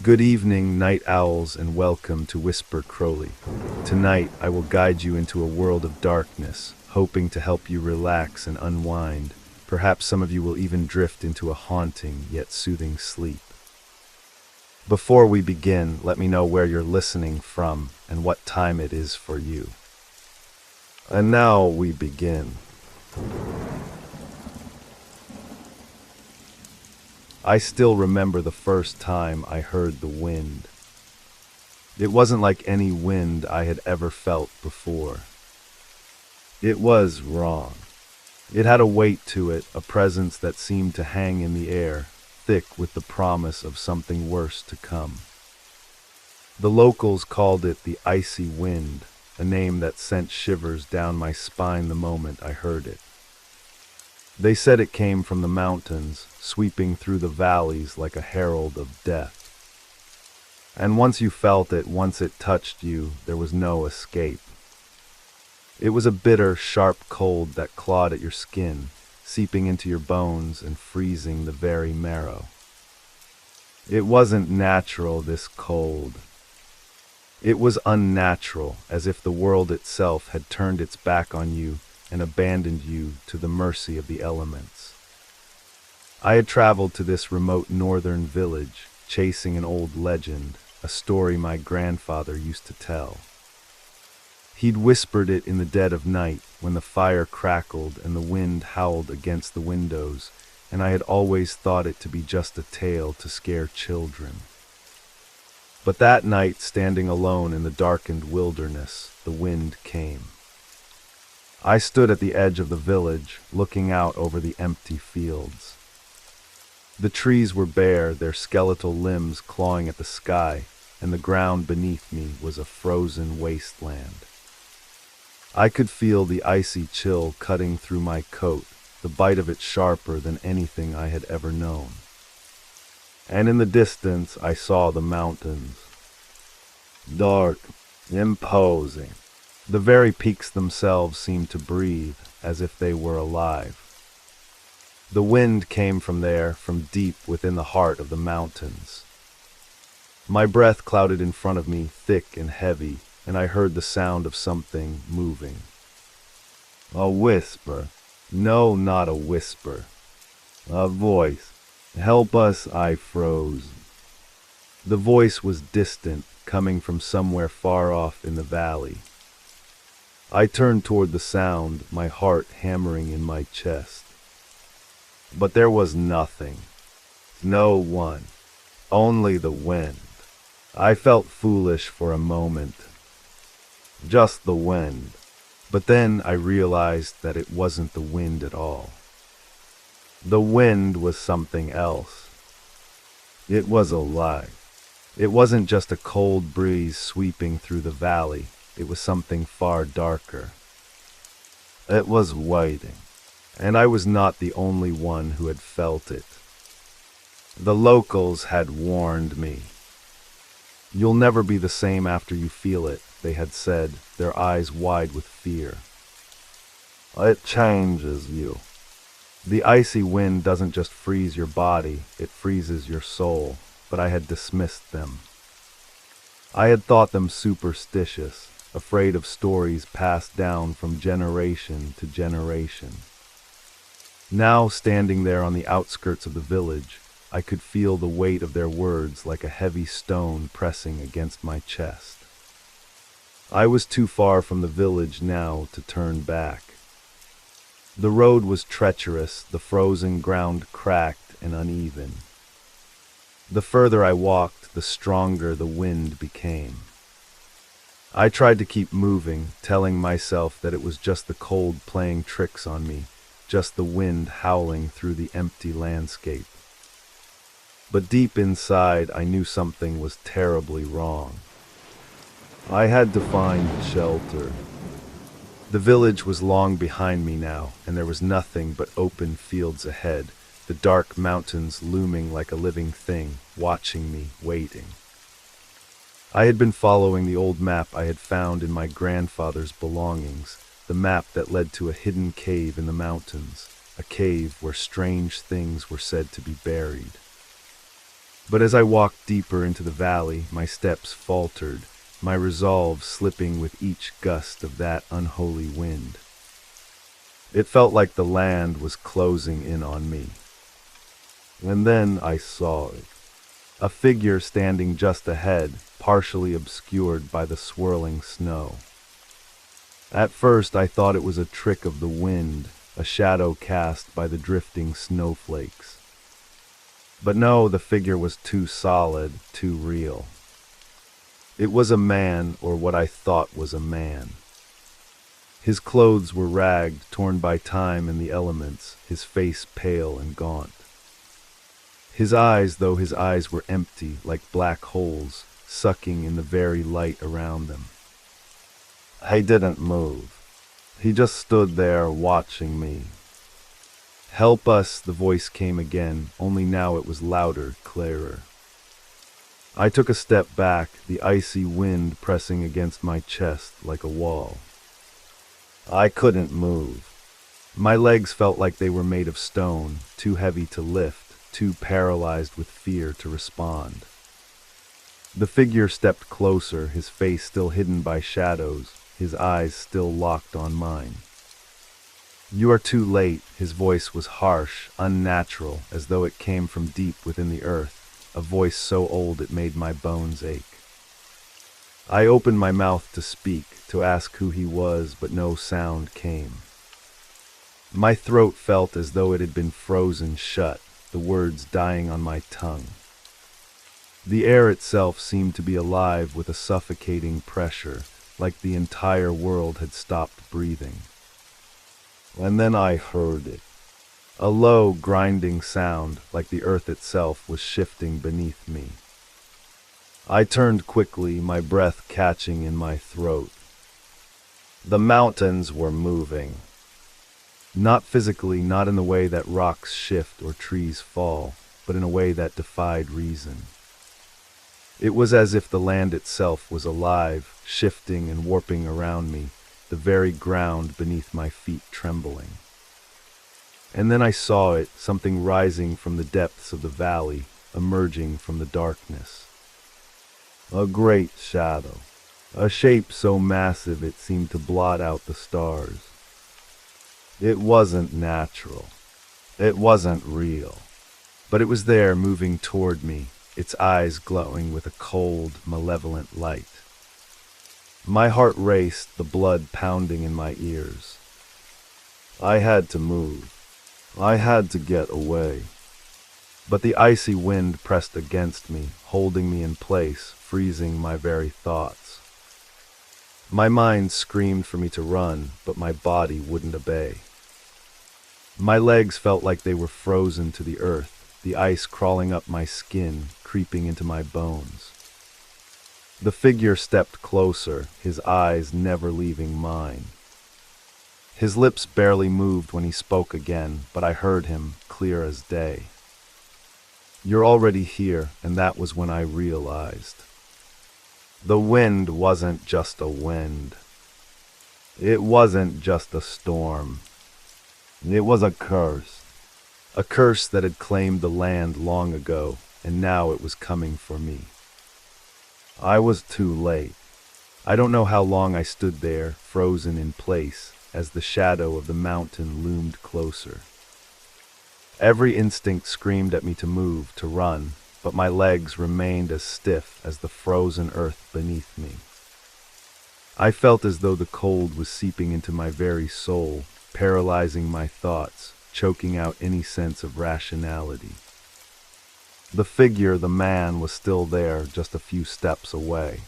Good evening, night owls, and welcome to Whisper Crowley. Tonight, I will guide you into a world of darkness, hoping to help you relax and unwind. Perhaps some of you will even drift into a haunting yet soothing sleep. Before we begin, let me know where you're listening from and what time it is for you. And now we begin. I still remember the first time I heard the wind. It wasn't like any wind I had ever felt before. It was wrong. It had a weight to it, a presence that seemed to hang in the air, thick with the promise of something worse to come. The locals called it the icy wind, a name that sent shivers down my spine the moment I heard it. They said it came from the mountains, sweeping through the valleys like a herald of death. And once you felt it, once it touched you, there was no escape. It was a bitter, sharp cold that clawed at your skin, seeping into your bones and freezing the very marrow. It wasn't natural, this cold. It was unnatural, as if the world itself had turned its back on you and abandoned you to the mercy of the elements. I had traveled to this remote northern village, chasing an old legend, a story my grandfather used to tell. He'd whispered it in the dead of night, when the fire crackled and the wind howled against the windows, and I had always thought it to be just a tale to scare children. But that night, standing alone in the darkened wilderness, the wind came. I stood at the edge of the village, looking out over the empty fields. The trees were bare, their skeletal limbs clawing at the sky, and the ground beneath me was a frozen wasteland. I could feel the icy chill cutting through my coat, the bite of it sharper than anything I had ever known. And in the distance I saw the mountains. Dark, imposing. The very peaks themselves seemed to breathe, as if they were alive. The wind came from there, from deep within the heart of the mountains. My breath clouded in front of me, thick and heavy, and I heard the sound of something moving. A whisper. No, not a whisper. A voice. Help us, I froze. The voice was distant, coming from somewhere far off in the valley. I turned toward the sound, my heart hammering in my chest. But there was nothing. No one. Only the wind. I felt foolish for a moment. Just the wind. But then I realized that it wasn't the wind at all. The wind was something else. It was alive. It wasn't just a cold breeze sweeping through the valley. It was something far darker. It was waiting, and I was not the only one who had felt it. The locals had warned me. You'll never be the same after you feel it, they had said, their eyes wide with fear. It changes you. The icy wind doesn't just freeze your body, it freezes your soul, but I had dismissed them. I had thought them superstitious, afraid of stories passed down from generation to generation. Now, standing there on the outskirts of the village, I could feel the weight of their words like a heavy stone pressing against my chest. I was too far from the village now to turn back. The road was treacherous, the frozen ground cracked and uneven. The further I walked, the stronger the wind became. I tried to keep moving, telling myself that it was just the cold playing tricks on me, just the wind howling through the empty landscape. But deep inside, I knew something was terribly wrong. I had to find shelter. The village was long behind me now, and there was nothing but open fields ahead, the dark mountains looming like a living thing, watching me, waiting. I had been following the old map I had found in my grandfather's belongings, the map that led to a hidden cave in the mountains, a cave where strange things were said to be buried. But as I walked deeper into the valley, my steps faltered, my resolve slipping with each gust of that unholy wind. It felt like the land was closing in on me. And then I saw it. A figure standing just ahead, partially obscured by the swirling snow. At first I thought it was a trick of the wind, a shadow cast by the drifting snowflakes. But no, the figure was too solid, too real. It was a man, or what I thought was a man. His clothes were ragged, torn by time and the elements, his face pale and gaunt. His eyes, though his eyes were empty, like black holes, sucking in the very light around them. He didn't move. He just stood there watching me. "Help us," the voice came again, only now it was louder, clearer. I took a step back, the icy wind pressing against my chest like a wall. I couldn't move. My legs felt like they were made of stone, too heavy to lift, too paralyzed with fear to respond. The figure stepped closer, his face still hidden by shadows, his eyes still locked on mine. "You are too late," his voice was harsh, unnatural, as though it came from deep within the earth, a voice so old it made my bones ache. I opened my mouth to speak, to ask who he was, but no sound came. My throat felt as though it had been frozen shut, the words dying on my tongue. The air itself seemed to be alive with a suffocating pressure, like the entire world had stopped breathing. And then I heard it. A low, grinding sound, like the earth itself was shifting beneath me. I turned quickly, my breath catching in my throat. The mountains were moving. Not physically, not in the way that rocks shift or trees fall, but in a way that defied reason. It was as if the land itself was alive, shifting and warping around me, the very ground beneath my feet trembling. And then I saw it, something rising from the depths of the valley, emerging from the darkness. A great shadow, a shape so massive it seemed to blot out the stars. It wasn't natural. It wasn't real. But it was there, moving toward me, its eyes glowing with a cold, malevolent light. My heart raced, the blood pounding in my ears. I had to move. I had to get away. But the icy wind pressed against me, holding me in place, freezing my very thoughts. My mind screamed for me to run, but my body wouldn't obey. My legs felt like they were frozen to the earth, the ice crawling up my skin, creeping into my bones. The figure stepped closer, his eyes never leaving mine. His lips barely moved when he spoke again, but I heard him, clear as day. "You're already here," and that was when I realized. The wind wasn't just a wind. It wasn't just a storm. It was a curse that had claimed the land long ago, and now it was coming for me. I was too late. I don't know how long I stood there, frozen in place, as the shadow of the mountain loomed closer. Every instinct screamed at me to move, to run, but my legs remained as stiff as the frozen earth beneath me. I felt as though the cold was seeping into my very soul, paralyzing my thoughts, choking out any sense of rationality. The figure, the man, was still there, just a few steps away.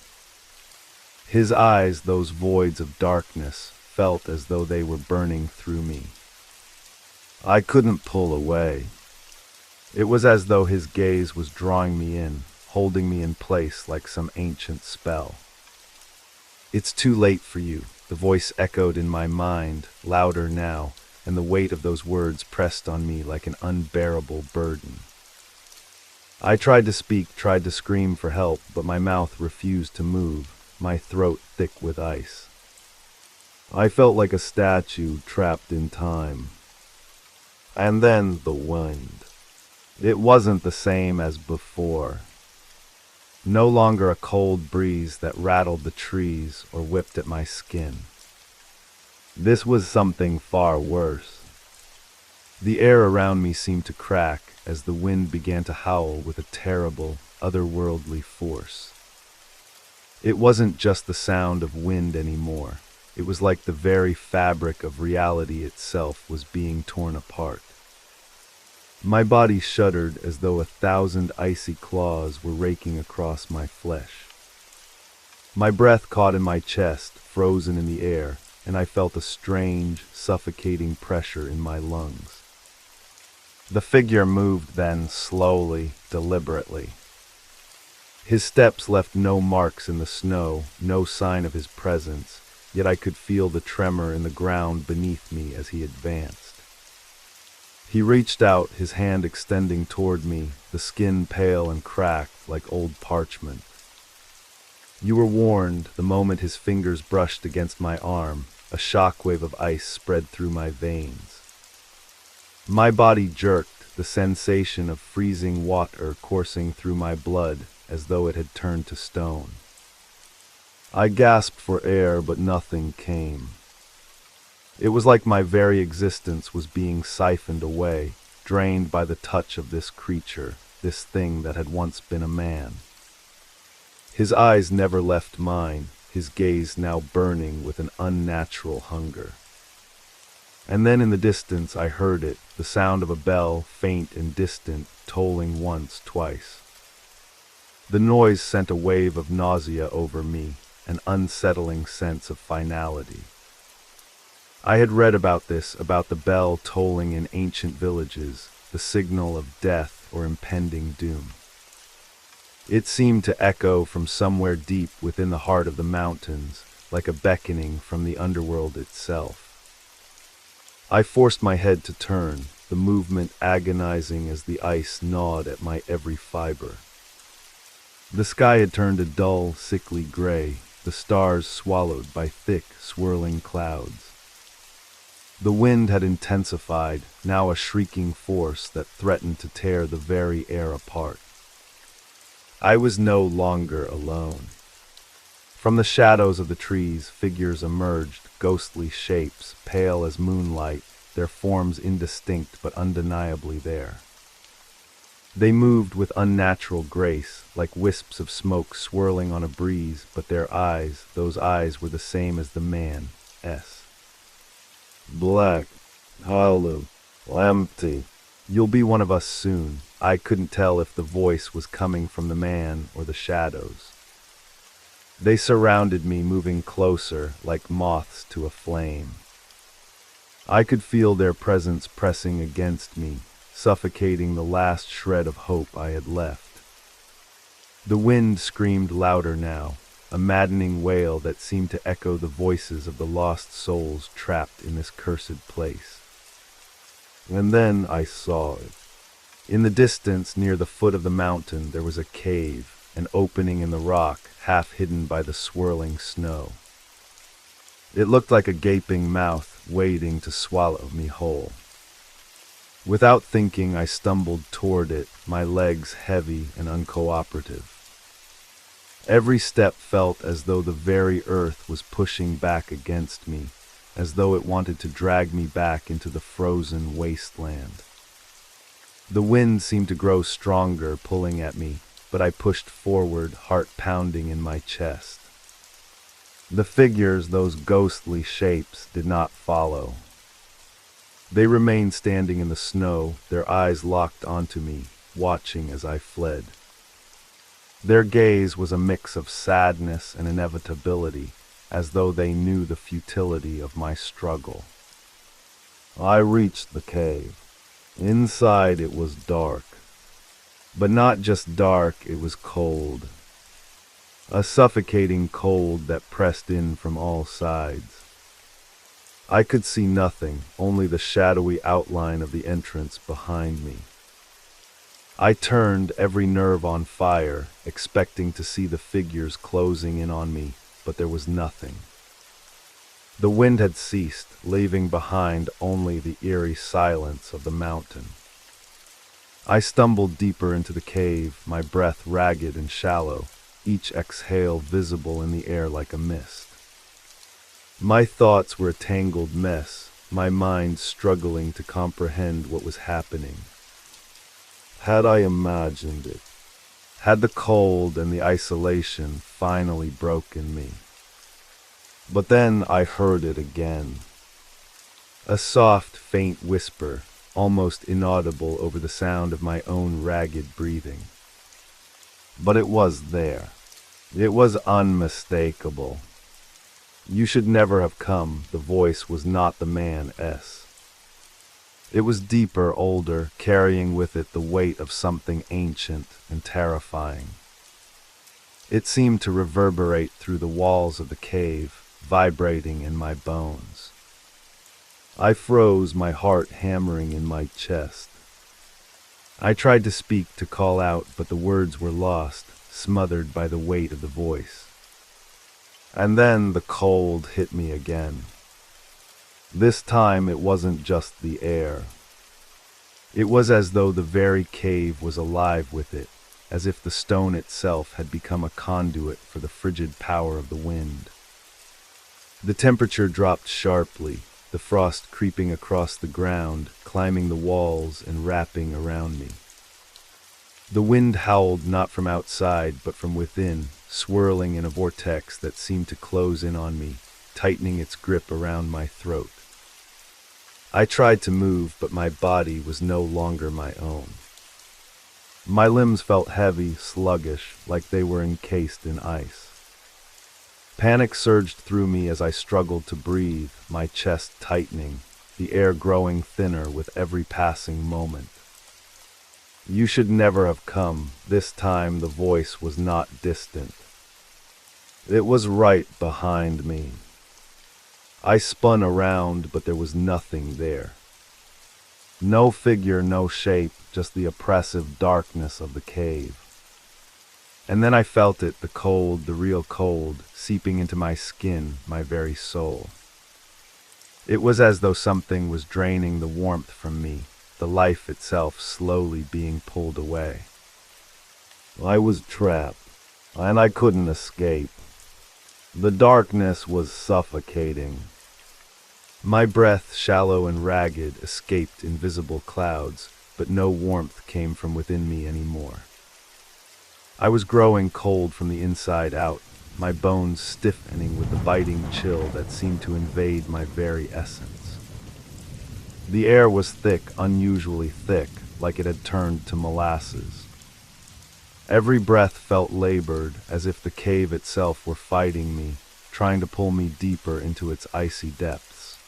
His eyes, those voids of darkness, felt as though they were burning through me. I couldn't pull away. It was as though his gaze was drawing me in, holding me in place like some ancient spell. "It's too late for you," the voice echoed in my mind, louder now, and the weight of those words pressed on me like an unbearable burden. I tried to speak, tried to scream for help, but my mouth refused to move, my throat thick with ice. I felt like a statue trapped in time. And then the wind. It wasn't the same as before. No longer a cold breeze that rattled the trees or whipped at my skin. This was something far worse. The air around me seemed to crack as the wind began to howl with a terrible, otherworldly force. It wasn't just the sound of wind anymore. It was like the very fabric of reality itself was being torn apart. My body shuddered as though 1,000 icy claws were raking across my flesh. My breath caught in my chest, frozen in the air, and I felt a strange, suffocating pressure in my lungs. The figure moved then, slowly, deliberately. His steps left no marks in the snow, no sign of his presence, yet I could feel the tremor in the ground beneath me as he advanced. He reached out, his hand extending toward me, the skin pale and cracked like old parchment. You were warned the moment his fingers brushed against my arm. A shockwave of ice spread through my veins. My body jerked, the sensation of freezing water coursing through my blood as though it had turned to stone. I gasped for air, but nothing came. It was like my very existence was being siphoned away, drained by the touch of this creature, this thing that had once been a man. His eyes never left mine, his gaze now burning with an unnatural hunger. And then in the distance I heard it, the sound of a bell, faint and distant, tolling once, twice. The noise sent a wave of nausea over me, an unsettling sense of finality. I had read about this, about the bell tolling in ancient villages, the signal of death or impending doom. It seemed to echo from somewhere deep within the heart of the mountains, like a beckoning from the underworld itself. I forced my head to turn, the movement agonizing as the ice gnawed at my every fiber. The sky had turned a dull, sickly gray, the stars swallowed by thick, swirling clouds. The wind had intensified, now a shrieking force that threatened to tear the very air apart. I was no longer alone. From the shadows of the trees, figures emerged, ghostly shapes, pale as moonlight, their forms indistinct but undeniably there. They moved with unnatural grace, like wisps of smoke swirling on a breeze, but their eyes, those eyes were the same as the man's. Black, hollow, empty. You'll be one of us soon. I couldn't tell if the voice was coming from the man or the shadows. They surrounded me, moving closer, like moths to a flame. I could feel their presence pressing against me, suffocating the last shred of hope I had left. The wind screamed louder now, a maddening wail that seemed to echo the voices of the lost souls trapped in this cursed place. And then I saw it. In the distance, near the foot of the mountain, there was a cave, an opening in the rock, half hidden by the swirling snow. It looked like a gaping mouth, waiting to swallow me whole. Without thinking, I stumbled toward it, my legs heavy and uncooperative. Every step felt as though the very earth was pushing back against me, as though it wanted to drag me back into the frozen wasteland. The wind seemed to grow stronger, pulling at me, but I pushed forward, heart pounding in my chest. The figures, those ghostly shapes, did not follow. They remained standing in the snow, their eyes locked onto me, watching as I fled. Their gaze was a mix of sadness and inevitability, as though they knew the futility of my struggle. I reached the cave. Inside it was dark. But not just dark, it was cold. A suffocating cold that pressed in from all sides. I could see nothing, only the shadowy outline of the entrance behind me. I turned, every nerve on fire, expecting to see the figures closing in on me, but there was nothing. The wind had ceased, leaving behind only the eerie silence of the mountain. I stumbled deeper into the cave, my breath ragged and shallow, each exhale visible in the air like a mist. My thoughts were a tangled mess, my mind struggling to comprehend what was happening. Had I imagined it? Had the cold and the isolation finally broken me? But then I heard it again. A soft, faint whisper, almost inaudible over the sound of my own ragged breathing. But it was there. It was unmistakable. You should never have come. The voice was not the man S. It was deeper, older, carrying with it the weight of something ancient and terrifying. It seemed to reverberate through the walls of the cave, vibrating in my bones. I froze, my heart hammering in my chest. I tried to speak, to call out, but the words were lost, smothered by the weight of the voice. And then the cold hit me again. This time it wasn't just the air. It was as though the very cave was alive with it, as if the stone itself had become a conduit for the frigid power of the wind. The temperature dropped sharply, the frost creeping across the ground, climbing the walls and wrapping around me. The wind howled not from outside, but from within, swirling in a vortex that seemed to close in on me, tightening its grip around my throat. I tried to move, but my body was no longer my own. My limbs felt heavy, sluggish, like they were encased in ice. Panic surged through me as I struggled to breathe, my chest tightening, the air growing thinner with every passing moment. You should never have come. This time the voice was not distant. It was right behind me. I spun around, but there was nothing there. No figure, no shape, just the oppressive darkness of the cave. And then I felt it, the cold, the real cold, seeping into my skin, my very soul. It was as though something was draining the warmth from me, the life itself slowly being pulled away. I was trapped, and I couldn't escape. The darkness was suffocating. My breath, shallow and ragged, escaped invisible clouds, but no warmth came from within me anymore. I was growing cold from the inside out, my bones stiffening with the biting chill that seemed to invade my very essence. The air was thick, unusually thick, like it had turned to molasses. Every breath felt labored, as if the cave itself were fighting me, trying to pull me deeper into its icy depths.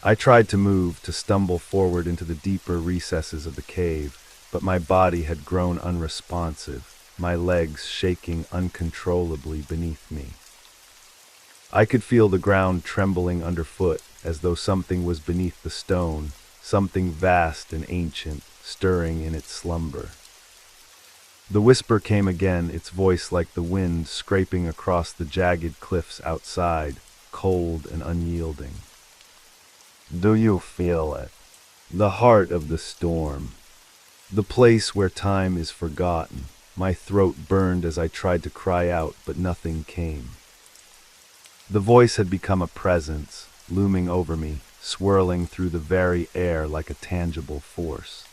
I tried to move, to stumble forward into the deeper recesses of the cave, but my body had grown unresponsive, my legs shaking uncontrollably beneath me. I could feel the ground trembling underfoot, as though something was beneath the stone, something vast and ancient, stirring in its slumber. The whisper came again, its voice like the wind scraping across the jagged cliffs outside, cold and unyielding. Do you feel it? The heart of the storm. The place where time is forgotten. My throat burned as I tried to cry out, but nothing came. The voice had become a presence, looming over me, swirling through the very air like a tangible force.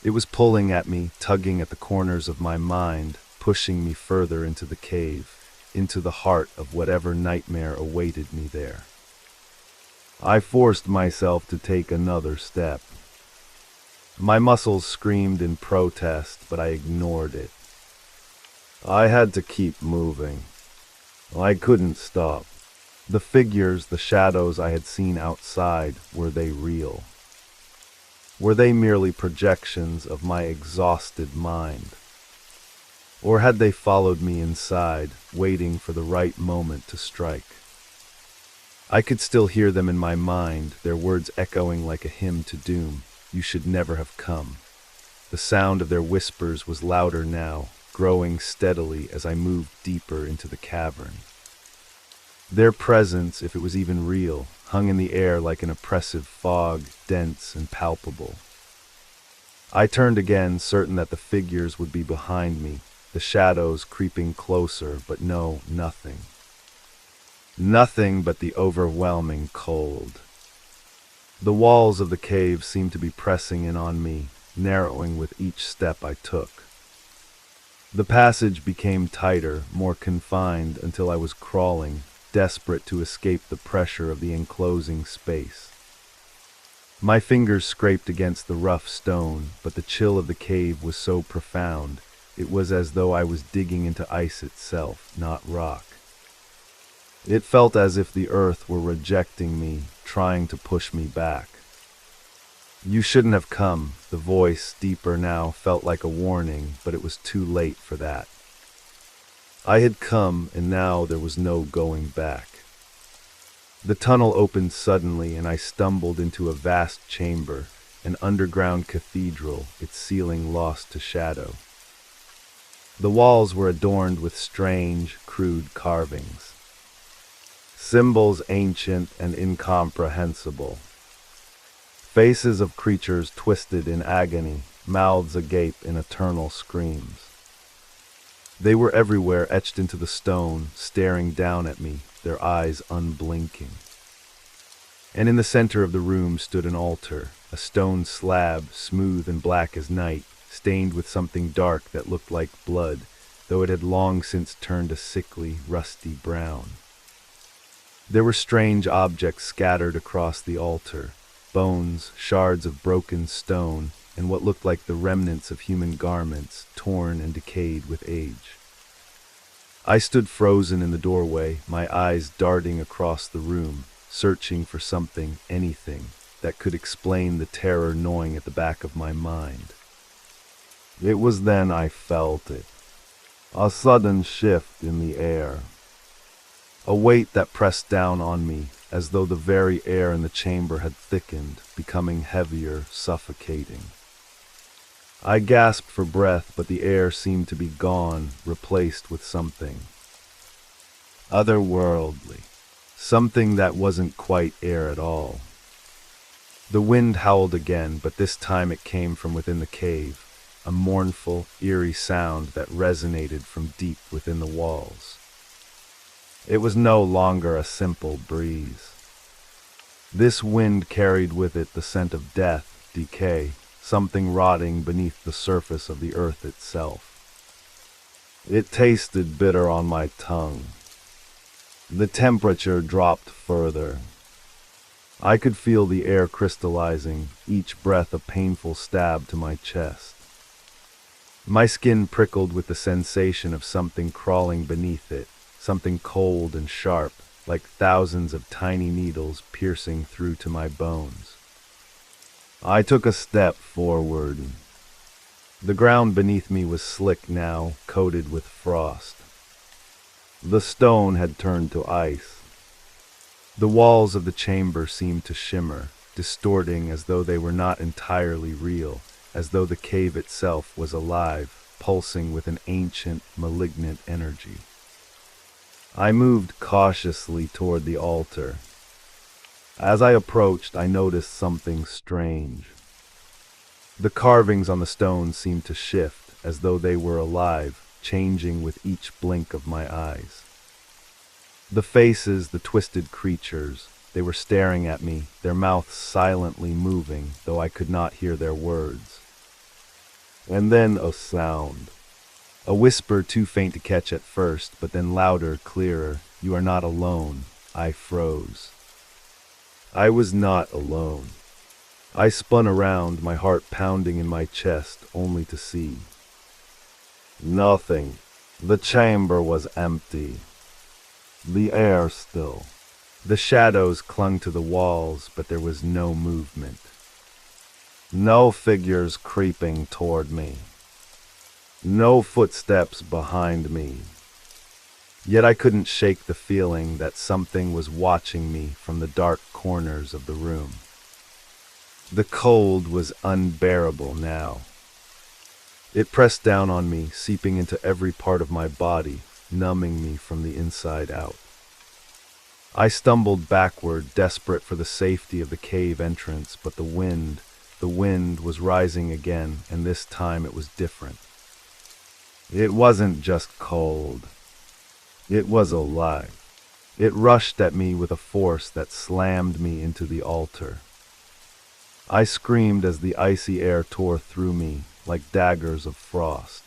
It was pulling at me, tugging at the corners of my mind, pushing me further into the cave, into the heart of whatever nightmare awaited me there. I forced myself to take another step. My muscles screamed in protest, but I ignored it. I had to keep moving. I couldn't stop. The figures, the shadows I had seen outside, were they real? Were they merely projections of my exhausted mind? Or had they followed me inside, waiting for the right moment to strike? I could still hear them in my mind, their words echoing like a hymn to doom. You should never have come. The sound of their whispers was louder now, growing steadily as I moved deeper into the cavern. Their presence, if it was even real, hung in the air like an oppressive fog, dense and palpable. I turned again, certain that the figures would be behind me, the shadows creeping closer, but no, nothing. Nothing but the overwhelming cold. The walls of the cave seemed to be pressing in on me, narrowing with each step I took. The passage became tighter, more confined, until I was crawling, desperate to escape the pressure of the enclosing space. My fingers scraped against the rough stone, but the chill of the cave was so profound, it was as though I was digging into ice itself, not rock. It felt as if the earth were rejecting me, trying to push me back. "You shouldn't have come," the voice, deeper now, felt like a warning, but it was too late for that. I had come, and now there was no going back. The tunnel opened suddenly, and I stumbled into a vast chamber, an underground cathedral, its ceiling lost to shadow. The walls were adorned with strange, crude carvings. Symbols ancient and incomprehensible. Faces of creatures twisted in agony, mouths agape in eternal screams. They were everywhere, etched into the stone, staring down at me, their eyes unblinking. And in the center of the room stood an altar, a stone slab, smooth and black as night, stained with something dark that looked like blood, though it had long since turned a sickly, rusty brown. There were strange objects scattered across the altar, bones, shards of broken stone, and what looked like the remnants of human garments, torn and decayed with age. I stood frozen in the doorway, my eyes darting across the room, searching for something, anything, that could explain the terror gnawing at the back of my mind. It was then I felt it. A sudden shift in the air. A weight that pressed down on me, as though the very air in the chamber had thickened, becoming heavier, suffocating. I gasped for breath, but the air seemed to be gone, replaced with something otherworldly, something that wasn't quite air at all. The wind howled again, but this time it came from within the cave, a mournful, eerie sound that resonated from deep within the walls. It was no longer a simple breeze. This wind carried with it the scent of death, decay, something rotting beneath the surface of the earth itself. It tasted bitter on my tongue. The temperature dropped further. I could feel the air crystallizing, each breath a painful stab to my chest. My skin prickled with the sensation of something crawling beneath it, something cold and sharp, like thousands of tiny needles piercing through to my bones. I took a step forward. The ground beneath me was slick now, coated with frost. The stone had turned to ice. The walls of the chamber seemed to shimmer, distorting as though they were not entirely real, as though the cave itself was alive, pulsing with an ancient, malignant energy. I moved cautiously toward the altar. As I approached, I noticed something strange. The carvings on the stone seemed to shift, as though they were alive, changing with each blink of my eyes. The faces, the twisted creatures, they were staring at me, their mouths silently moving, though I could not hear their words. And then a sound. A whisper too faint to catch at first, but then louder, clearer. "You are not alone." I froze. I was not alone. I spun around, my heart pounding in my chest, only to see nothing. The chamber was empty. The air still. The shadows clung to the walls, but there was no movement. No figures creeping toward me. No footsteps behind me. Yet I couldn't shake the feeling that something was watching me from the dark corners of the room. The cold was unbearable now. It pressed down on me, seeping into every part of my body, numbing me from the inside out. I stumbled backward, desperate for the safety of the cave entrance, but the wind, The wind was rising again, and this time it was different. It wasn't just cold. It was alive. It rushed at me with a force that slammed me into the altar. I screamed as the icy air tore through me like daggers of frost.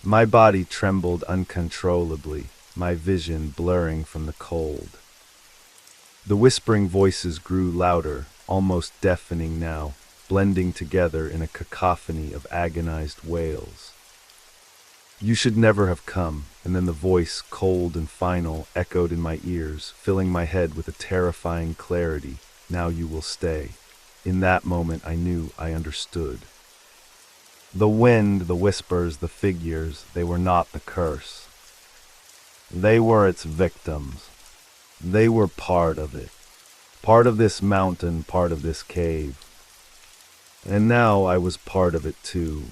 My body trembled uncontrollably, my vision blurring from the cold. The whispering voices grew louder, almost deafening now, blending together in a cacophony of agonized wails. "You should never have come," and then the voice, cold and final, echoed in my ears, filling my head with a terrifying clarity. "Now you will stay." In that moment I knew I understood. The wind, the whispers, the figures, they were not the curse. They were its victims. They were part of it. Part of this mountain, part of this cave. And now I was part of it too.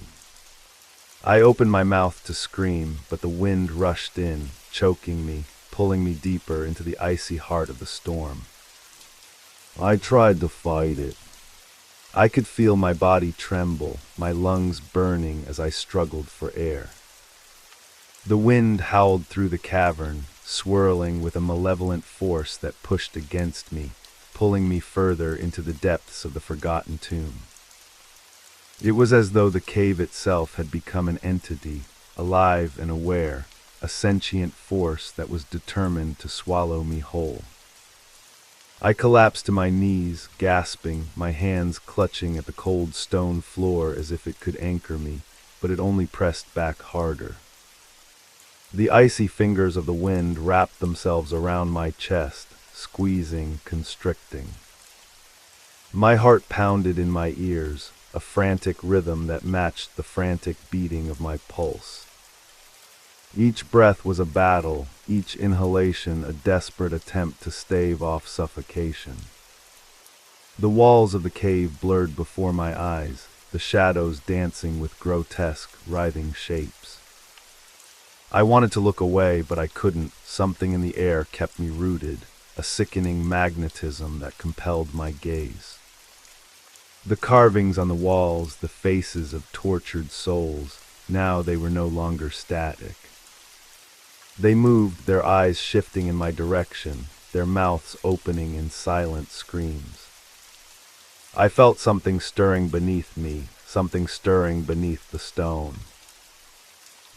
I opened my mouth to scream, but the wind rushed in, choking me, pulling me deeper into the icy heart of the storm. I tried to fight it. I could feel my body tremble, my lungs burning as I struggled for air. The wind howled through the cavern, swirling with a malevolent force that pushed against me, pulling me further into the depths of the forgotten tomb. It was as though the cave itself had become an entity, alive and aware, a sentient force that was determined to swallow me whole. I collapsed to my knees, gasping, my hands clutching at the cold stone floor as if it could anchor me, but it only pressed back harder. The icy fingers of the wind wrapped themselves around my chest, squeezing, constricting. My heart pounded in my ears, a frantic rhythm that matched the frantic beating of my pulse. Each breath was a battle, each inhalation a desperate attempt to stave off suffocation. The walls of the cave blurred before my eyes, the shadows dancing with grotesque, writhing shapes. I wanted to look away, but I couldn't. Something in the air kept me rooted, a sickening magnetism that compelled my gaze. The carvings on the walls, the faces of tortured souls, now they were no longer static. They moved, their eyes shifting in my direction, their mouths opening in silent screams. I felt something stirring beneath me, something stirring beneath the stone.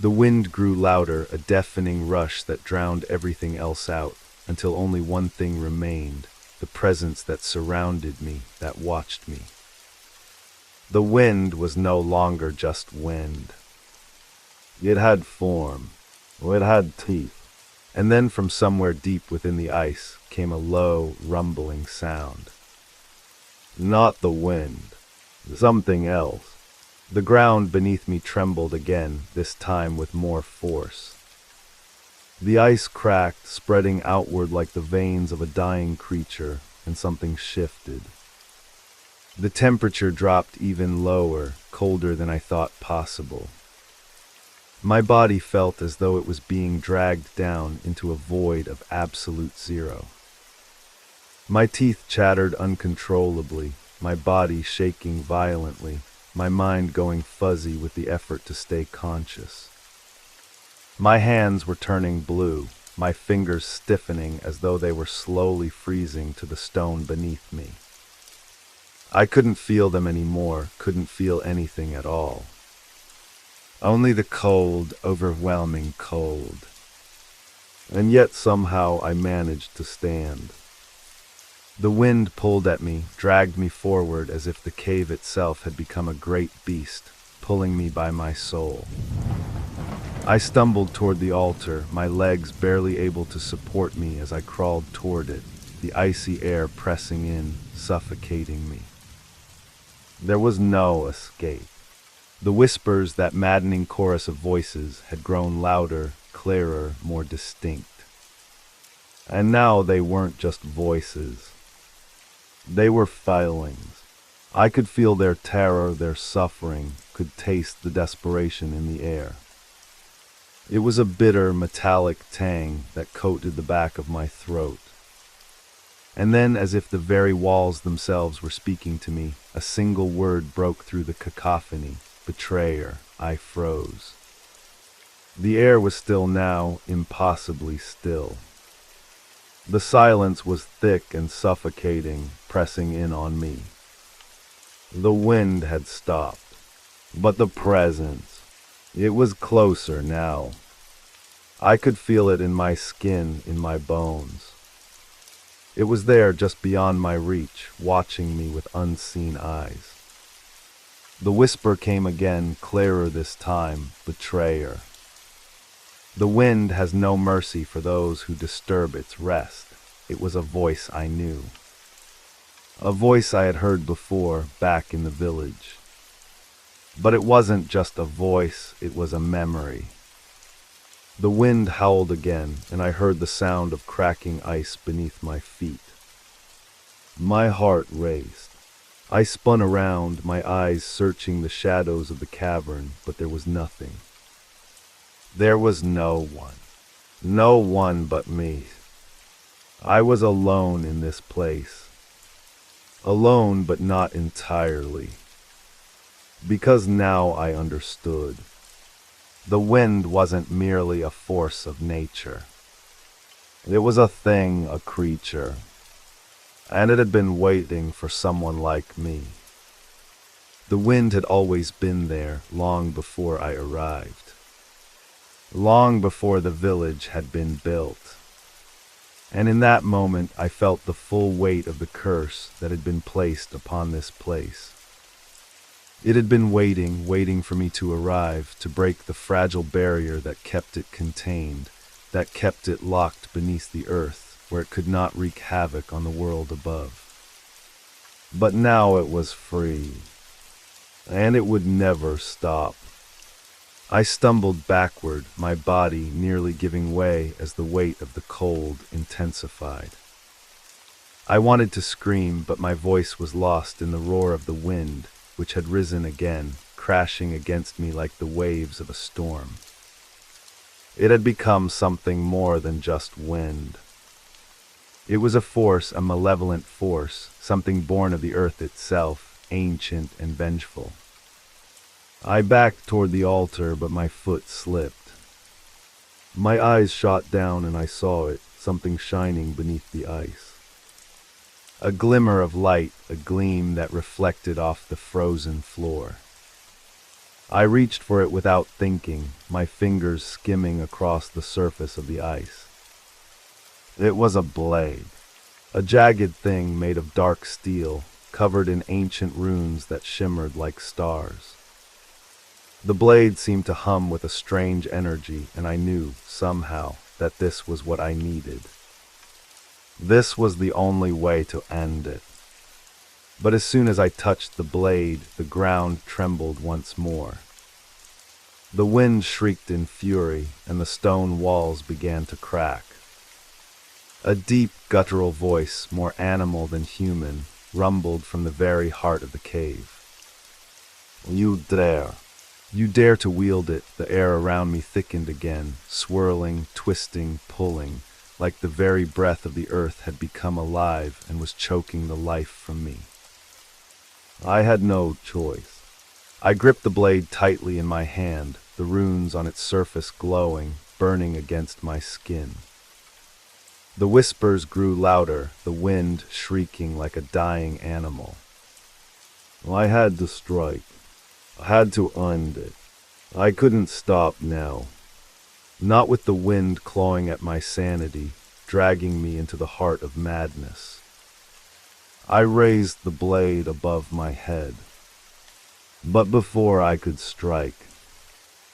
The wind grew louder, a deafening rush that drowned everything else out, until only one thing remained, the presence that surrounded me, that watched me. The wind was no longer just wind. It had form. It had teeth. And then from somewhere deep within the ice came a low, rumbling sound. Not the wind. Something else. The ground beneath me trembled again, this time with more force. The ice cracked, spreading outward like the veins of a dying creature, and something shifted. The temperature dropped even lower, colder than I thought possible. My body felt as though it was being dragged down into a void of absolute zero. My teeth chattered uncontrollably, my body shaking violently, my mind going fuzzy with the effort to stay conscious. My hands were turning blue, my fingers stiffening as though they were slowly freezing to the stone beneath me. I couldn't feel them anymore, couldn't feel anything at all. Only the cold, overwhelming cold. And yet somehow I managed to stand. The wind pulled at me, dragged me forward as if the cave itself had become a great beast, pulling me by my soul. I stumbled toward the altar, my legs barely able to support me as I crawled toward it, the icy air pressing in, suffocating me. There was no escape. The whispers, that maddening chorus of voices, had grown louder, clearer, more distinct. And now they weren't just voices. They were feelings. I could feel their terror, their suffering, could taste the desperation in the air. It was a bitter, metallic tang that coated the back of my throat. And then, as if the very walls themselves were speaking to me, a single word broke through the cacophony. Betrayer. I froze. The air was still now, impossibly still. The silence was thick and suffocating, pressing in on me. The wind had stopped, but the presence, it was closer now. I could feel it in my skin, in my bones. It was there just beyond my reach, watching me with unseen eyes. The whisper came again, clearer this time. Betrayer. The wind has no mercy for those who disturb its rest. It was a voice I knew. A voice I had heard before, back in the village. But it wasn't just a voice, it was a memory. The wind howled again, and I heard the sound of cracking ice beneath my feet. My heart raced. I spun around, my eyes searching the shadows of the cavern, but there was nothing. There was no one. No one but me. I was alone in this place. Alone, but not entirely. Because now I understood. The wind wasn't merely a force of nature. It was a thing, a creature. And it had been waiting for someone like me. The wind had always been there, long before I arrived. Long before the village had been built. And in that moment I felt the full weight of the curse that had been placed upon this place. It had been waiting for me to arrive, to break the fragile barrier that kept it contained, that kept it locked beneath the earth, where it could not wreak havoc on the world above. But now it was free, and it would never stop. I stumbled backward, my body nearly giving way as the weight of the cold intensified. I wanted to scream, but my voice was lost in the roar of the wind, which had risen again, crashing against me like the waves of a storm. It had become something more than just wind. It was a force, a malevolent force, something born of the earth itself, ancient and vengeful. I backed toward the altar, but my foot slipped. My eyes shot down and I saw it, something shining beneath the ice. A glimmer of light, a gleam that reflected off the frozen floor. I reached for it without thinking, my fingers skimming across the surface of the ice. It was a blade, a jagged thing made of dark steel, covered in ancient runes that shimmered like stars. The blade seemed to hum with a strange energy, and I knew, somehow, that this was what I needed. This was the only way to end it. But as soon as I touched the blade, the ground trembled once more. The wind shrieked in fury, and the stone walls began to crack. A deep, guttural voice, more animal than human, rumbled from the very heart of the cave. "You dare. You dare to wield it." The air around me thickened again, swirling, twisting, pulling, like the very breath of the earth had become alive and was choking the life from me. I had no choice. I gripped the blade tightly in my hand, the runes on its surface glowing, burning against my skin. The whispers grew louder, the wind shrieking like a dying animal. I had to strike. I had to end it. I couldn't stop now. Not with the wind clawing at my sanity, dragging me into the heart of madness. I raised the blade above my head. But before I could strike,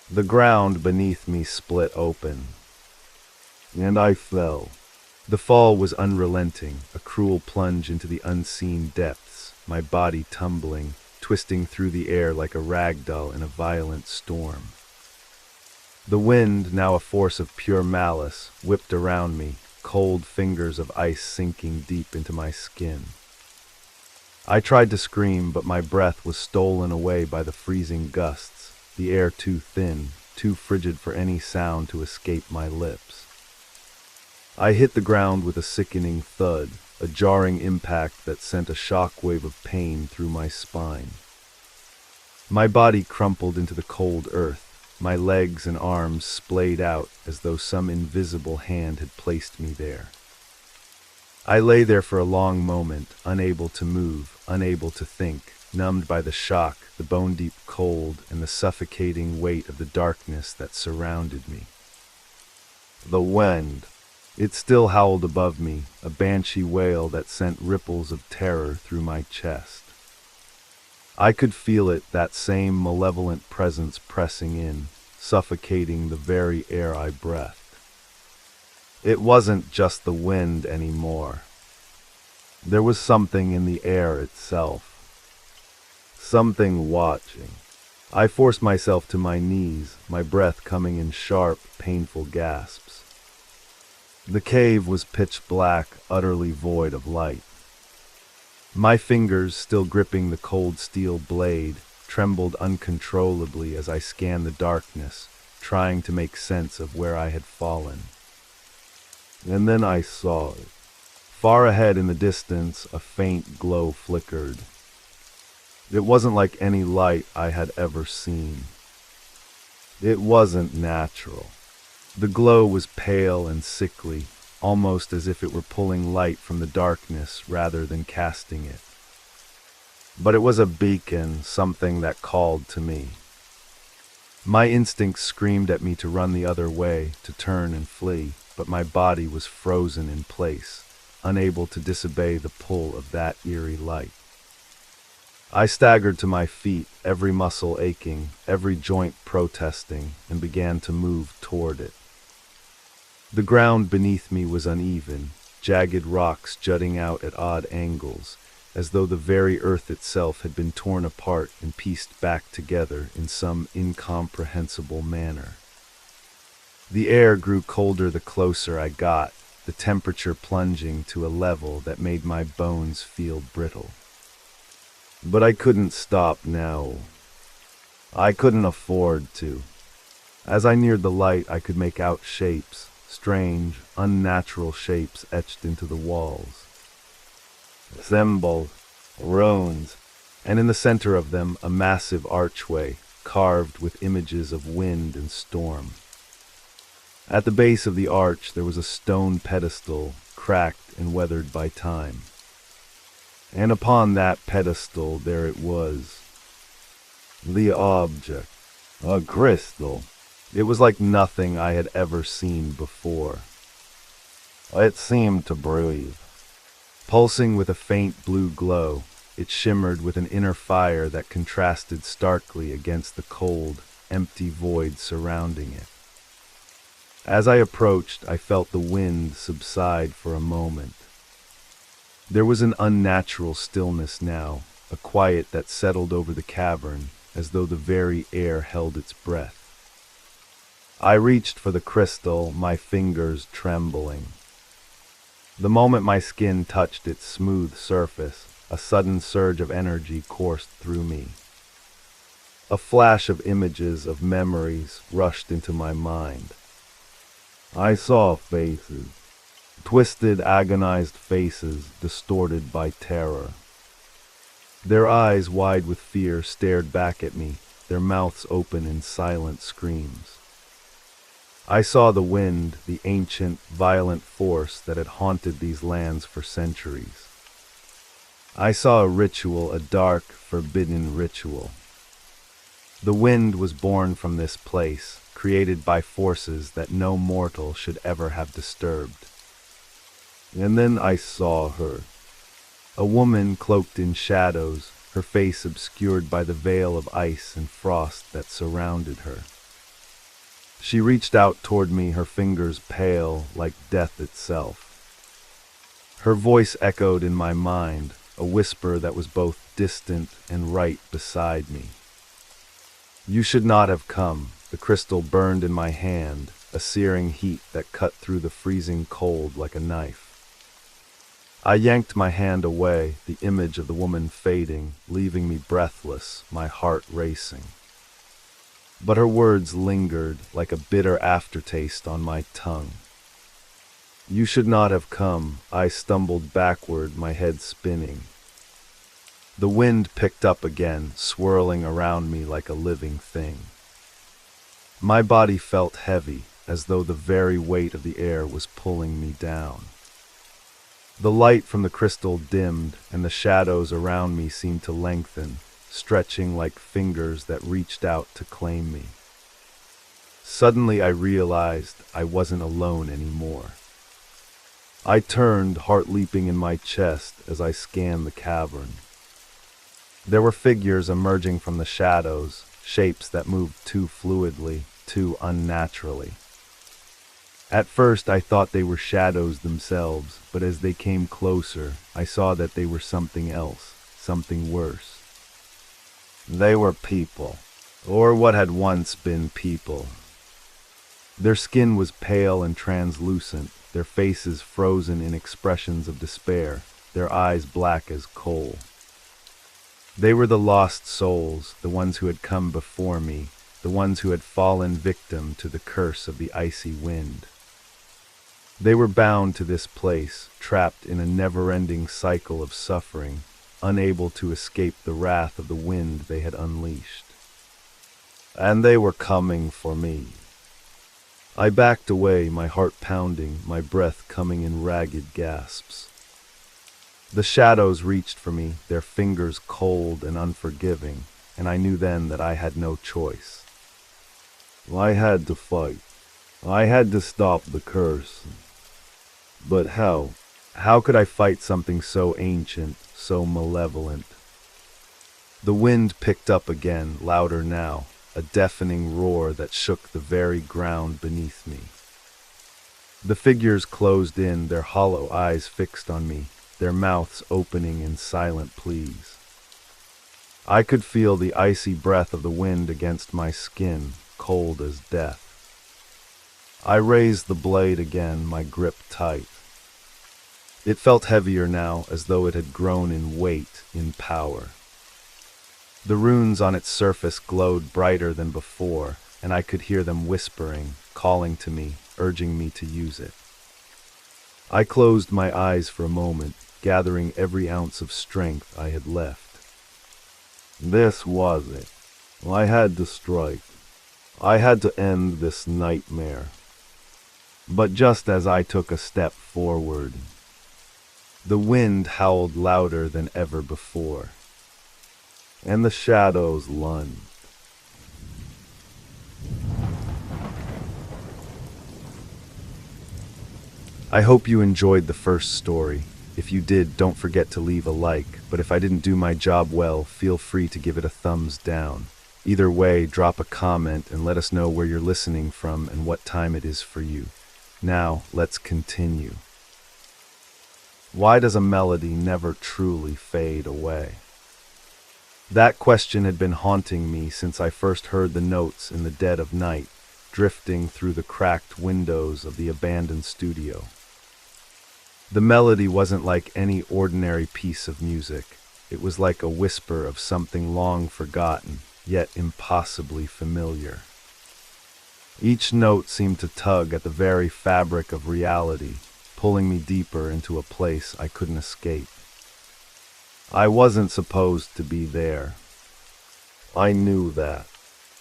the ground beneath me split open, and I fell. The fall was unrelenting, a cruel plunge into the unseen depths, my body tumbling, twisting through the air like a rag doll in a violent storm. The wind, now a force of pure malice, whipped around me, cold fingers of ice sinking deep into my skin. I tried to scream, but my breath was stolen away by the freezing gusts, the air too thin, too frigid for any sound to escape my lips. I hit the ground with a sickening thud, a jarring impact that sent a shockwave of pain through my spine. My body crumpled into the cold earth, my legs and arms splayed out as though some invisible hand had placed me there. I lay there for a long moment, unable to move, unable to think, numbed by the shock, the bone-deep cold, and the suffocating weight of the darkness that surrounded me. The wind. It still howled above me, a banshee wail that sent ripples of terror through my chest. I could feel it, that same malevolent presence pressing in, suffocating the very air I breathed. It wasn't just the wind anymore. There was something in the air itself. Something watching. I forced myself to my knees, my breath coming in sharp, painful gasps. The cave was pitch black, utterly void of light. My fingers, still gripping the cold steel blade, trembled uncontrollably as I scanned the darkness, trying to make sense of where I had fallen. And then I saw it. Far ahead in the distance, a faint glow flickered. It wasn't like any light I had ever seen. It wasn't natural. The glow was pale and sickly, almost as if it were pulling light from the darkness rather than casting it. But it was a beacon, something that called to me. My instincts screamed at me to run the other way, to turn and flee, but my body was frozen in place, unable to disobey the pull of that eerie light. I staggered to my feet, every muscle aching, every joint protesting, and began to move toward it. The ground beneath me was uneven, jagged rocks jutting out at odd angles, as though the very earth itself had been torn apart and pieced back together in some incomprehensible manner. The air grew colder the closer I got, the temperature plunging to a level that made my bones feel brittle. But I couldn't stop now. I couldn't afford to. As I neared the light, I could make out shapes, strange, unnatural shapes etched into the walls. Symbols, runes, and in the center of them a massive archway, carved with images of wind and storm. At the base of the arch there was a stone pedestal, cracked and weathered by time. And upon that pedestal there it was. The object, a crystal. It was like nothing I had ever seen before. It seemed to breathe. Pulsing with a faint blue glow, it shimmered with an inner fire that contrasted starkly against the cold, empty void surrounding it. As I approached, I felt the wind subside for a moment. There was an unnatural stillness now, a quiet that settled over the cavern, as though the very air held its breath. I reached for the crystal, my fingers trembling. The moment my skin touched its smooth surface, a sudden surge of energy coursed through me. A flash of images, of memories, rushed into my mind. I saw faces, twisted, agonized faces distorted by terror. Their eyes, wide with fear, stared back at me, their mouths open in silent screams. I saw the wind, the ancient, violent force that had haunted these lands for centuries. I saw a ritual, a dark, forbidden ritual. The wind was born from this place, created by forces that no mortal should ever have disturbed. And then I saw her. A woman cloaked in shadows, her face obscured by the veil of ice and frost that surrounded her. She reached out toward me, her fingers pale like death itself. Her voice echoed in my mind, a whisper that was both distant and right beside me. You should not have come. The crystal burned in my hand, a searing heat that cut through the freezing cold like a knife. I yanked my hand away, the image of the woman fading, leaving me breathless, my heart racing. But her words lingered like a bitter aftertaste on my tongue. You should not have come. I stumbled backward, my head spinning. The wind picked up again, swirling around me like a living thing. My body felt heavy, as though the very weight of the air was pulling me down. The light from the crystal dimmed, and the shadows around me seemed to lengthen, stretching like fingers that reached out to claim me. Suddenly I realized I wasn't alone anymore. I turned, heart leaping in my chest as I scanned the cavern. There were figures emerging from the shadows, shapes that moved too fluidly, too unnaturally. At first I thought they were shadows themselves, but as they came closer, I saw that they were something else, something worse. They were people, or what had once been people. Their skin was pale and translucent, their faces frozen in expressions of despair, their eyes black as coal. They were the lost souls, the ones who had come before me, the ones who had fallen victim to the curse of the icy wind. They were bound to this place, trapped in a never-ending cycle of suffering, unable to escape the wrath of the wind they had unleashed. And they were coming for me. I backed away, my heart pounding, my breath coming in ragged gasps. The shadows reached for me, their fingers cold and unforgiving, and I knew then that I had no choice. I had to fight. I had to stop the curse. But how? How could I fight something so ancient, so malevolent? The wind picked up again, louder now, a deafening roar that shook the very ground beneath me. The figures closed in, their hollow eyes fixed on me, their mouths opening in silent pleas. I could feel the icy breath of the wind against my skin, cold as death. I raised the blade again, my grip tight. It felt heavier now, as though it had grown in weight, in power. The runes on its surface glowed brighter than before, and I could hear them whispering, calling to me, urging me to use it. I closed my eyes for a moment, gathering every ounce of strength I had left. This was it. I had to strike. I had to end this nightmare. But just as I took a step forward, the wind howled louder than ever before, and the shadows lunged. I hope you enjoyed the first story. If you did, don't forget to leave a like, but if I didn't do my job well, feel free to give it a thumbs down. Either way, drop a comment and let us know where you're listening from and what time it is for you. Now, let's continue. Why does a melody never truly fade away? That question had been haunting me since I first heard the notes in the dead of night, drifting through the cracked windows of the abandoned studio. The melody wasn't like any ordinary piece of music. It was like a whisper of something long forgotten, yet impossibly familiar. Each note seemed to tug at the very fabric of reality, pulling me deeper into a place I couldn't escape. I wasn't supposed to be there. I knew that.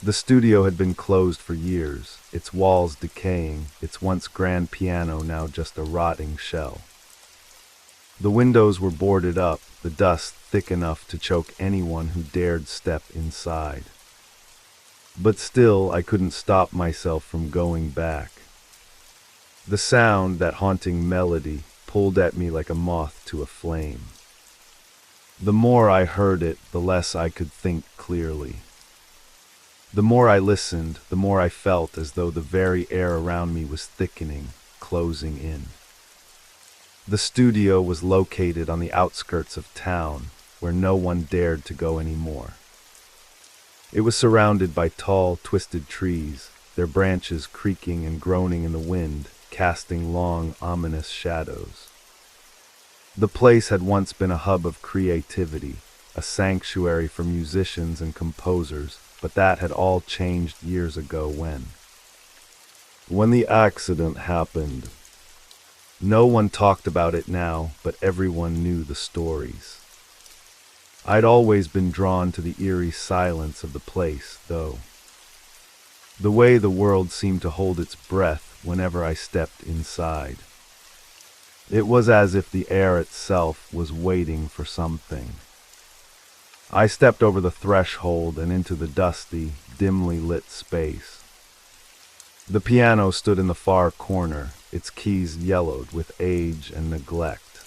The studio had been closed for years, its walls decaying, its once grand piano now just a rotting shell. The windows were boarded up, the dust thick enough to choke anyone who dared step inside. But still, I couldn't stop myself from going back. The sound, that haunting melody, pulled at me like a moth to a flame. The more I heard it, the less I could think clearly. The more I listened, the more I felt as though the very air around me was thickening, closing in. The studio was located on the outskirts of town, where no one dared to go anymore. It was surrounded by tall, twisted trees, their branches creaking and groaning in the wind, casting long, ominous shadows. The place had once been a hub of creativity, a sanctuary for musicians and composers, but that had all changed years ago when the accident happened. No one talked about it now, but everyone knew the stories. I'd always been drawn to the eerie silence of the place, though. The way the world seemed to hold its breath whenever I stepped inside. It was as if the air itself was waiting for something. I stepped over the threshold and into the dusty, dimly lit space. The piano stood in the far corner, its keys yellowed with age and neglect.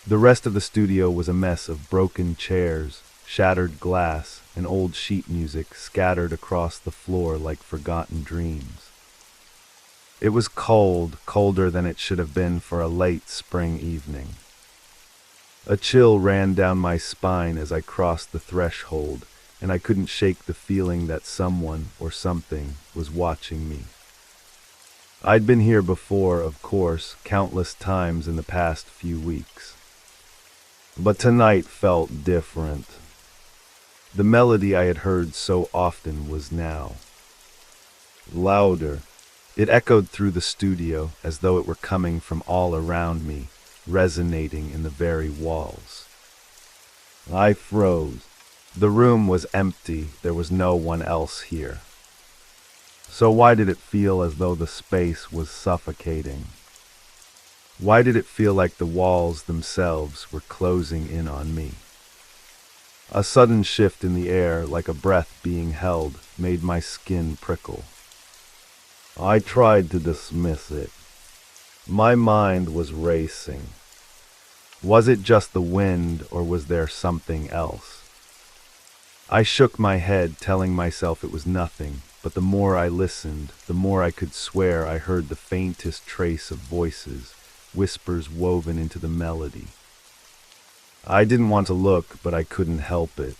The rest of the studio was a mess of broken chairs, shattered glass, and old sheet music scattered across the floor like forgotten dreams. It was cold, colder than it should have been for a late spring evening. A chill ran down my spine as I crossed the threshold, and I couldn't shake the feeling that someone or something was watching me. I'd been here before, of course, countless times in the past few weeks. But tonight felt different. The melody I had heard so often was now louder. It echoed through the studio as though it were coming from all around me, resonating in the very walls. I froze. The room was empty. There was no one else here. So why did it feel as though the space was suffocating? Why did it feel like the walls themselves were closing in on me? A sudden shift in the air, like a breath being held, made my skin prickle. I tried to dismiss it. My mind was racing. Was it just the wind, or was there something else? I shook my head, telling myself it was nothing, but the more I listened, the more I could swear I heard the faintest trace of voices, whispers woven into the melody. I didn't want to look, but I couldn't help it.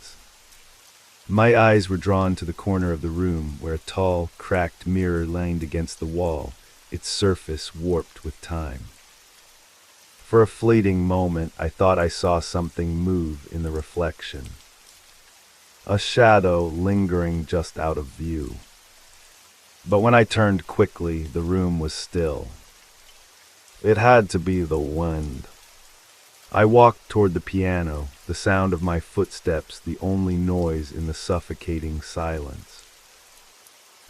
My eyes were drawn to the corner of the room where a tall, cracked mirror leaned against the wall, its surface warped with time. For a fleeting moment, I thought I saw something move in the reflection. A shadow lingering just out of view. But when I turned quickly, the room was still. It had to be the wind. I walked toward the piano, the sound of my footsteps the only noise in the suffocating silence.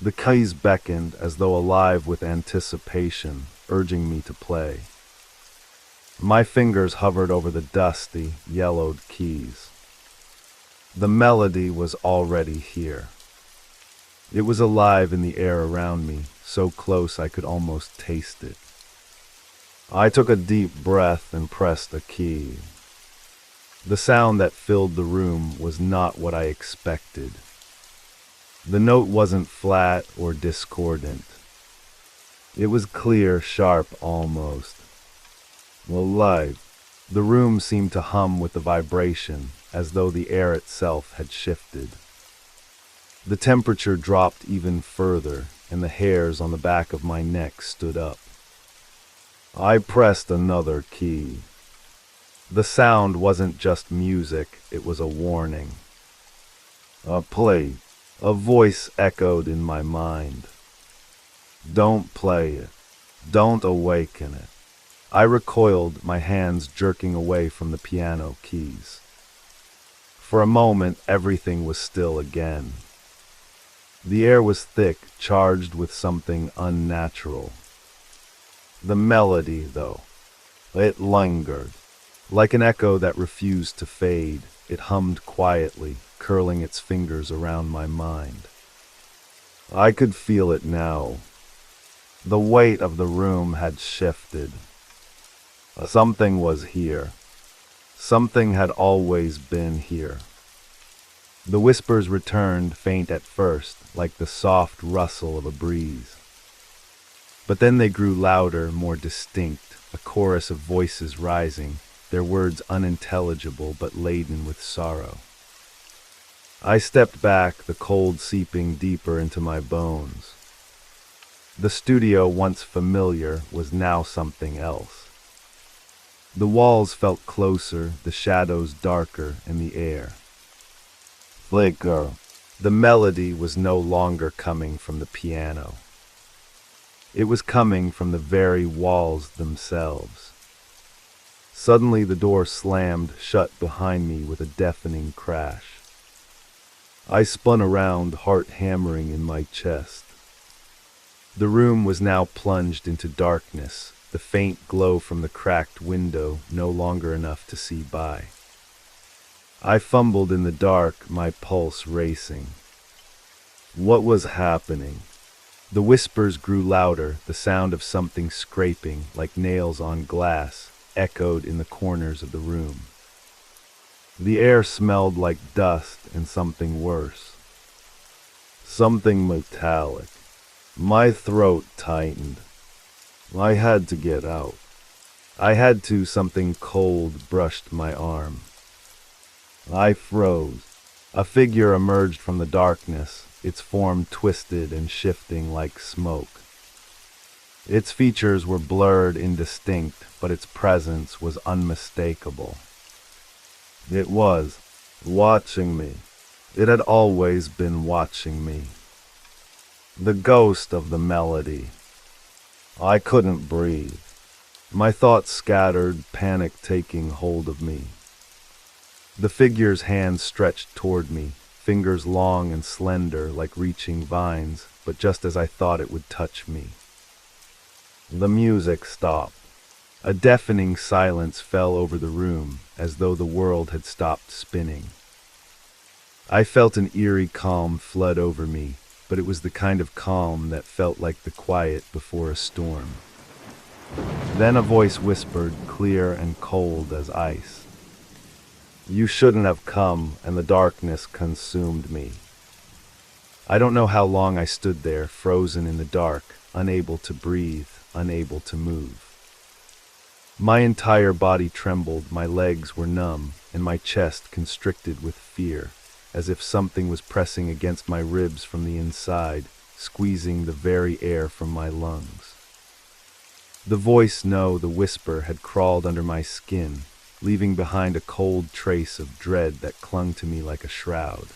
The keys beckoned as though alive with anticipation, urging me to play. My fingers hovered over the dusty, yellowed keys. The melody was already here. It was alive in the air around me, so close I could almost taste it. I took a deep breath and pressed a key. The sound that filled the room was not what I expected. The note wasn't flat or discordant. It was clear, sharp almost. Alive. The room seemed to hum with the vibration, as though the air itself had shifted. The temperature dropped even further, and the hairs on the back of my neck stood up. I pressed another key. The sound wasn't just music, it was a warning. Play. A voice echoed in my mind. Don't play it. Don't awaken it. I recoiled, my hands jerking away from the piano keys. For a moment, everything was still again. The air was thick, charged with something unnatural. The melody, though, it lingered. Like an echo that refused to fade, it hummed quietly, curling its fingers around my mind. I could feel it now. The weight of the room had shifted. Something was here. Something had always been here. The whispers returned, faint at first, like the soft rustle of a breeze. But then they grew louder, more distinct, a chorus of voices rising, their words unintelligible but laden with sorrow. I stepped back, the cold seeping deeper into my bones. The studio, once familiar, was now something else. The walls felt closer, the shadows darker, and the air. Flicker. The melody was no longer coming from the piano. It was coming from the very walls themselves. Suddenly the door slammed shut behind me with a deafening crash. I spun around, heart hammering in my chest. The room was now plunged into darkness, the faint glow from the cracked window no longer enough to see by. I fumbled in the dark, my pulse racing. What was happening? The whispers grew louder, the sound of something scraping, like nails on glass, echoed in the corners of the room. The air smelled like dust and something worse. Something metallic. My throat tightened. I had to get out. I had to. Something cold brushed my arm. I froze. A figure emerged from the darkness, its form twisted and shifting like smoke. Its features were blurred, indistinct, but its presence was unmistakable. It was watching me. It had always been watching me. The ghost of the melody. I couldn't breathe. My thoughts scattered, panic taking hold of me. The figure's hand stretched toward me, fingers long and slender like reaching vines, but just as I thought it would touch me. The music stopped. A deafening silence fell over the room, as though the world had stopped spinning. I felt an eerie calm flood over me, but it was the kind of calm that felt like the quiet before a storm. Then a voice whispered, clear and cold as ice. You shouldn't have come, and the darkness consumed me. I don't know how long I stood there, frozen in the dark, unable to breathe, unable to move. My entire body trembled, my legs were numb, and my chest constricted with fear, as if something was pressing against my ribs from the inside, squeezing the very air from my lungs. The voice, no, the whisper, had crawled under my skin, leaving behind a cold trace of dread that clung to me like a shroud.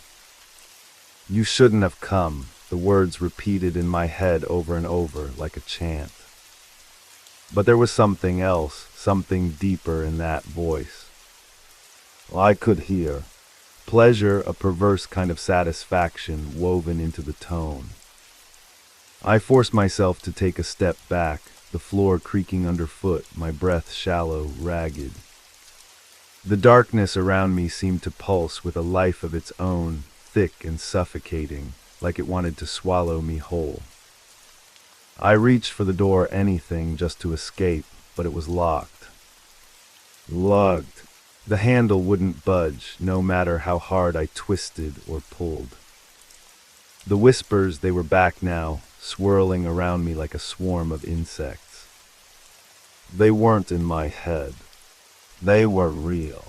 You shouldn't have come, the words repeated in my head over and over like a chant. But there was something else, something deeper in that voice. I could hear. Pleasure, a perverse kind of satisfaction woven into the tone. I forced myself to take a step back, the floor creaking underfoot, my breath shallow, ragged. The darkness around me seemed to pulse with a life of its own, thick and suffocating, like it wanted to swallow me whole. I reached for the door, anything just to escape, but it was locked. Locked. The handle wouldn't budge, no matter how hard I twisted or pulled. The whispers, they were back now, swirling around me like a swarm of insects. They weren't in my head. They were real.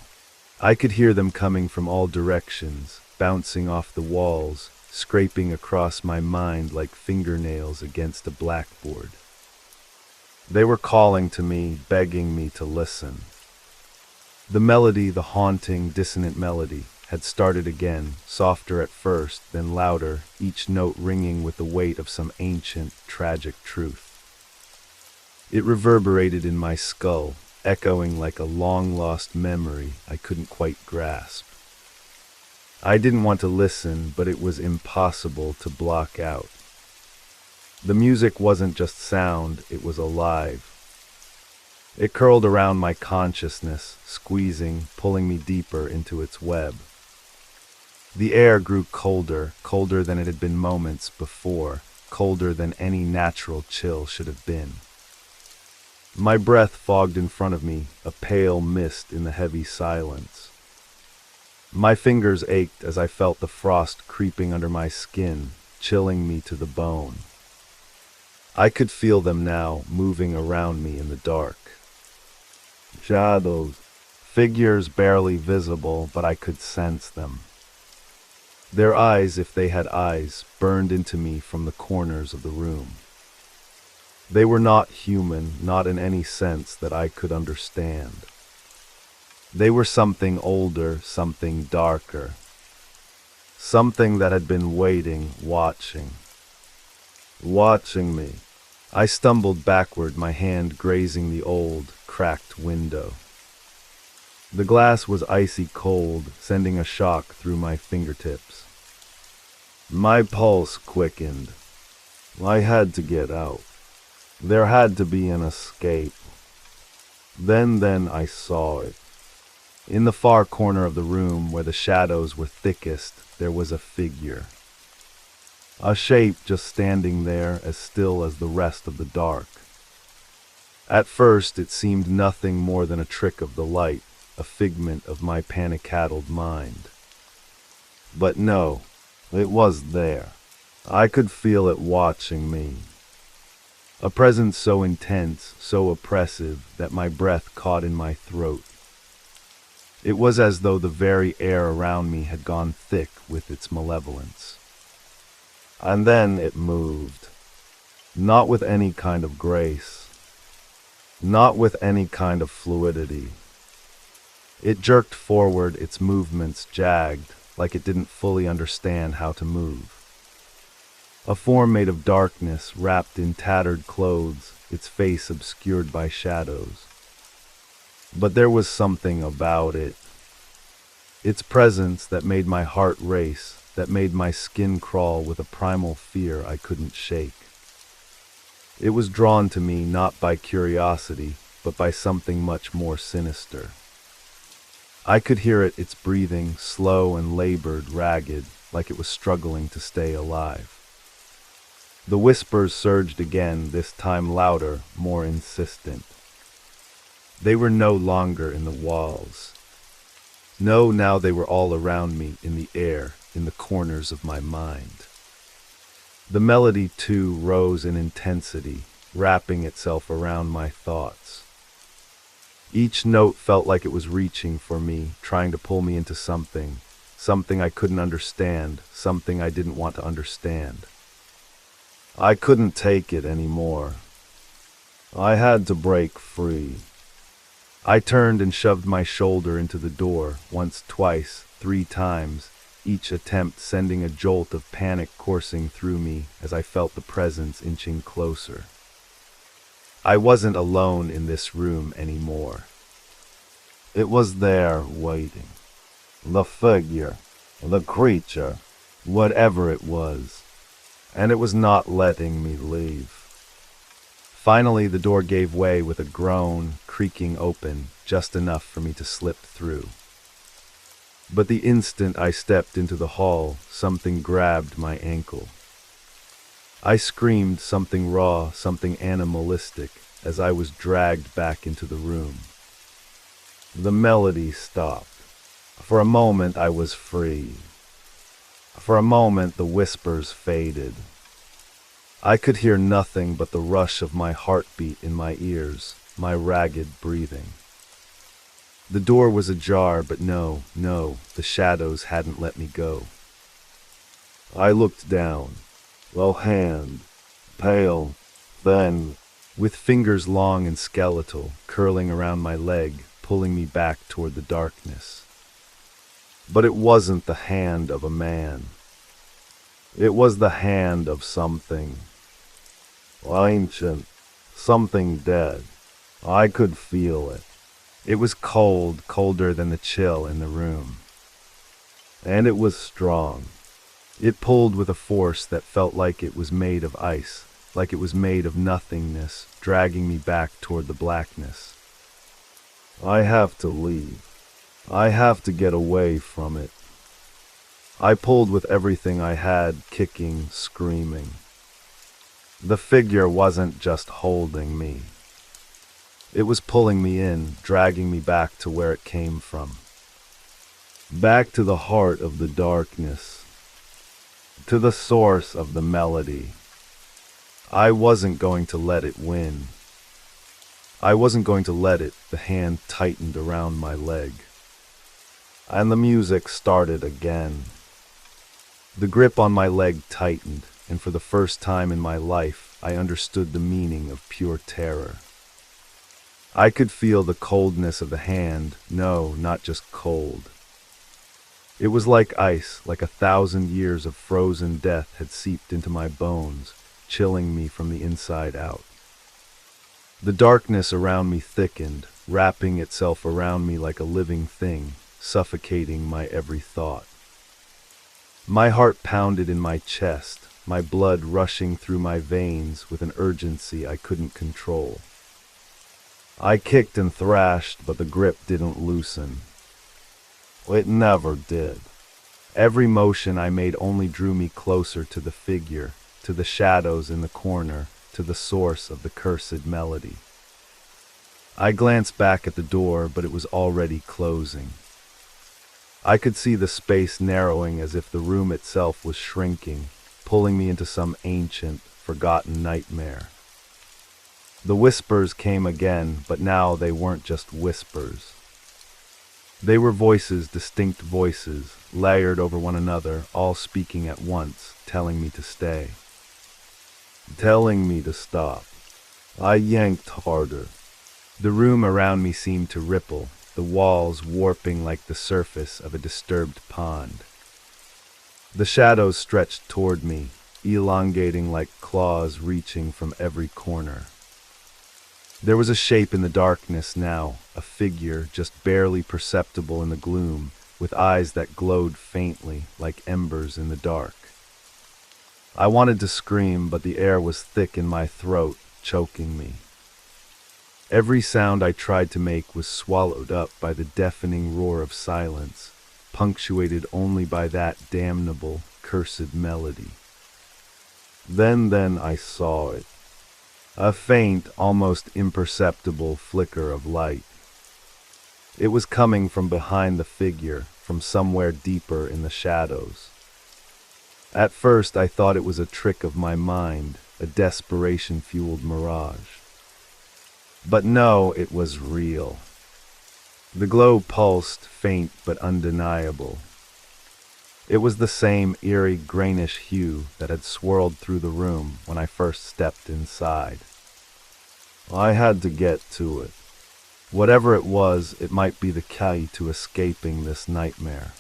I could hear them coming from all directions, bouncing off the walls, scraping across my mind like fingernails against a blackboard. They were calling to me, begging me to listen. The melody, the haunting, dissonant melody, had started again, softer at first, then louder, each note ringing with the weight of some ancient, tragic truth. It reverberated in my skull, echoing like a long-lost memory I couldn't quite grasp. I didn't want to listen, but it was impossible to block out. The music wasn't just sound, it was alive. It curled around my consciousness, squeezing, pulling me deeper into its web. The air grew colder, colder than it had been moments before, colder than any natural chill should have been. My breath fogged in front of me, a pale mist in the heavy silence. My fingers ached as I felt the frost creeping under my skin, chilling me to the bone. I could feel them now, moving around me in the dark. Shadows, figures barely visible, but I could sense them. Their eyes, if they had eyes, burned into me from the corners of the room. They were not human, not in any sense that I could understand. They were something older, something darker. Something that had been waiting, watching. Watching me. I stumbled backward, my hand grazing the old, cracked window. The glass was icy cold, sending a shock through my fingertips. My pulse quickened. I had to get out. There had to be an escape. Then I saw it. In the far corner of the room, where the shadows were thickest, there was a figure. A shape just standing there, as still as the rest of the dark. At first it seemed nothing more than a trick of the light, a figment of my panic-addled mind. But no, it was there. I could feel it watching me. A presence so intense, so oppressive, that my breath caught in my throat. It was as though the very air around me had gone thick with its malevolence. And then it moved. Not with any kind of grace. Not with any kind of fluidity. It jerked forward, its movements jagged, like it didn't fully understand how to move. A form made of darkness, wrapped in tattered clothes, its face obscured by shadows. But there was something about it. Its presence that made my heart race, that made my skin crawl with a primal fear I couldn't shake. It was drawn to me not by curiosity, but by something much more sinister. I could hear it, its breathing, slow and labored, ragged, like it was struggling to stay alive. The whispers surged again, this time louder, more insistent. They were no longer in the walls. No, now they were all around me, in the air, in the corners of my mind. The melody, too, rose in intensity, wrapping itself around my thoughts. Each note felt like it was reaching for me, trying to pull me into something I couldn't understand, something I didn't want to understand. I couldn't take it anymore. I had to break free. I turned and shoved my shoulder into the door, once, twice, 3 times, each attempt sending a jolt of panic coursing through me as I felt the presence inching closer. I wasn't alone in this room anymore. It was there, waiting. The figure, the creature, whatever it was. And it was not letting me leave. Finally, the door gave way with a groan, creaking open, just enough for me to slip through. But the instant I stepped into the hall, something grabbed my ankle. I screamed, something raw, something animalistic, as I was dragged back into the room. The melody stopped. For a moment I was free. For a moment the whispers faded. I could hear nothing but the rush of my heartbeat in my ears, my ragged breathing. The door was ajar, but no, the shadows hadn't let me go. I looked down, a hand, pale, thin, with fingers long and skeletal, curling around my leg, pulling me back toward the darkness. But it wasn't the hand of a man. It was the hand of something. Ancient, something dead. I could feel it. It was cold, colder than the chill in the room. And it was strong. It pulled with a force that felt like it was made of ice, like it was made of nothingness, dragging me back toward the blackness. I have to leave. I have to get away from it. I pulled with everything I had, kicking, screaming. The figure wasn't just holding me. It was pulling me in, dragging me back to where it came from. Back to the heart of the darkness. To the source of the melody. I wasn't going to let it win. I wasn't going to let it. The hand tightened around my leg. And the music started again. The grip on my leg tightened, and for the first time in my life, I understood the meaning of pure terror. I could feel the coldness of the hand, no, not just cold. It was like ice, like 1,000 years of frozen death had seeped into my bones, chilling me from the inside out. The darkness around me thickened, wrapping itself around me like a living thing, suffocating my every thought. My heart pounded in my chest, my blood rushing through my veins with an urgency I couldn't control. I kicked and thrashed, but the grip didn't loosen. It never did. Every motion I made only drew me closer to the figure, to the shadows in the corner, to the source of the cursed melody. I glanced back at the door, but it was already closing. I could see the space narrowing as if the room itself was shrinking, pulling me into some ancient, forgotten nightmare. The whispers came again, but now they weren't just whispers. They were voices, distinct voices, layered over one another, all speaking at once, telling me to stay. Telling me to stop. I yanked harder. The room around me seemed to ripple, the walls warping like the surface of a disturbed pond. The shadows stretched toward me, elongating like claws reaching from every corner. There was a shape in the darkness now, a figure just barely perceptible in the gloom, with eyes that glowed faintly like embers in the dark. I wanted to scream, but the air was thick in my throat, choking me. Every sound I tried to make was swallowed up by the deafening roar of silence, punctuated only by that damnable, cursed melody. Then I saw it. A faint, almost imperceptible flicker of light. It was coming from behind the figure, from somewhere deeper in the shadows. At first I thought it was a trick of my mind, a desperation-fueled mirage. But no, it was real. The glow pulsed, faint but undeniable. It was the same eerie greenish hue that had swirled through the room when I first stepped inside. I had to get to it. Whatever it was, it might be the key to escaping this nightmare.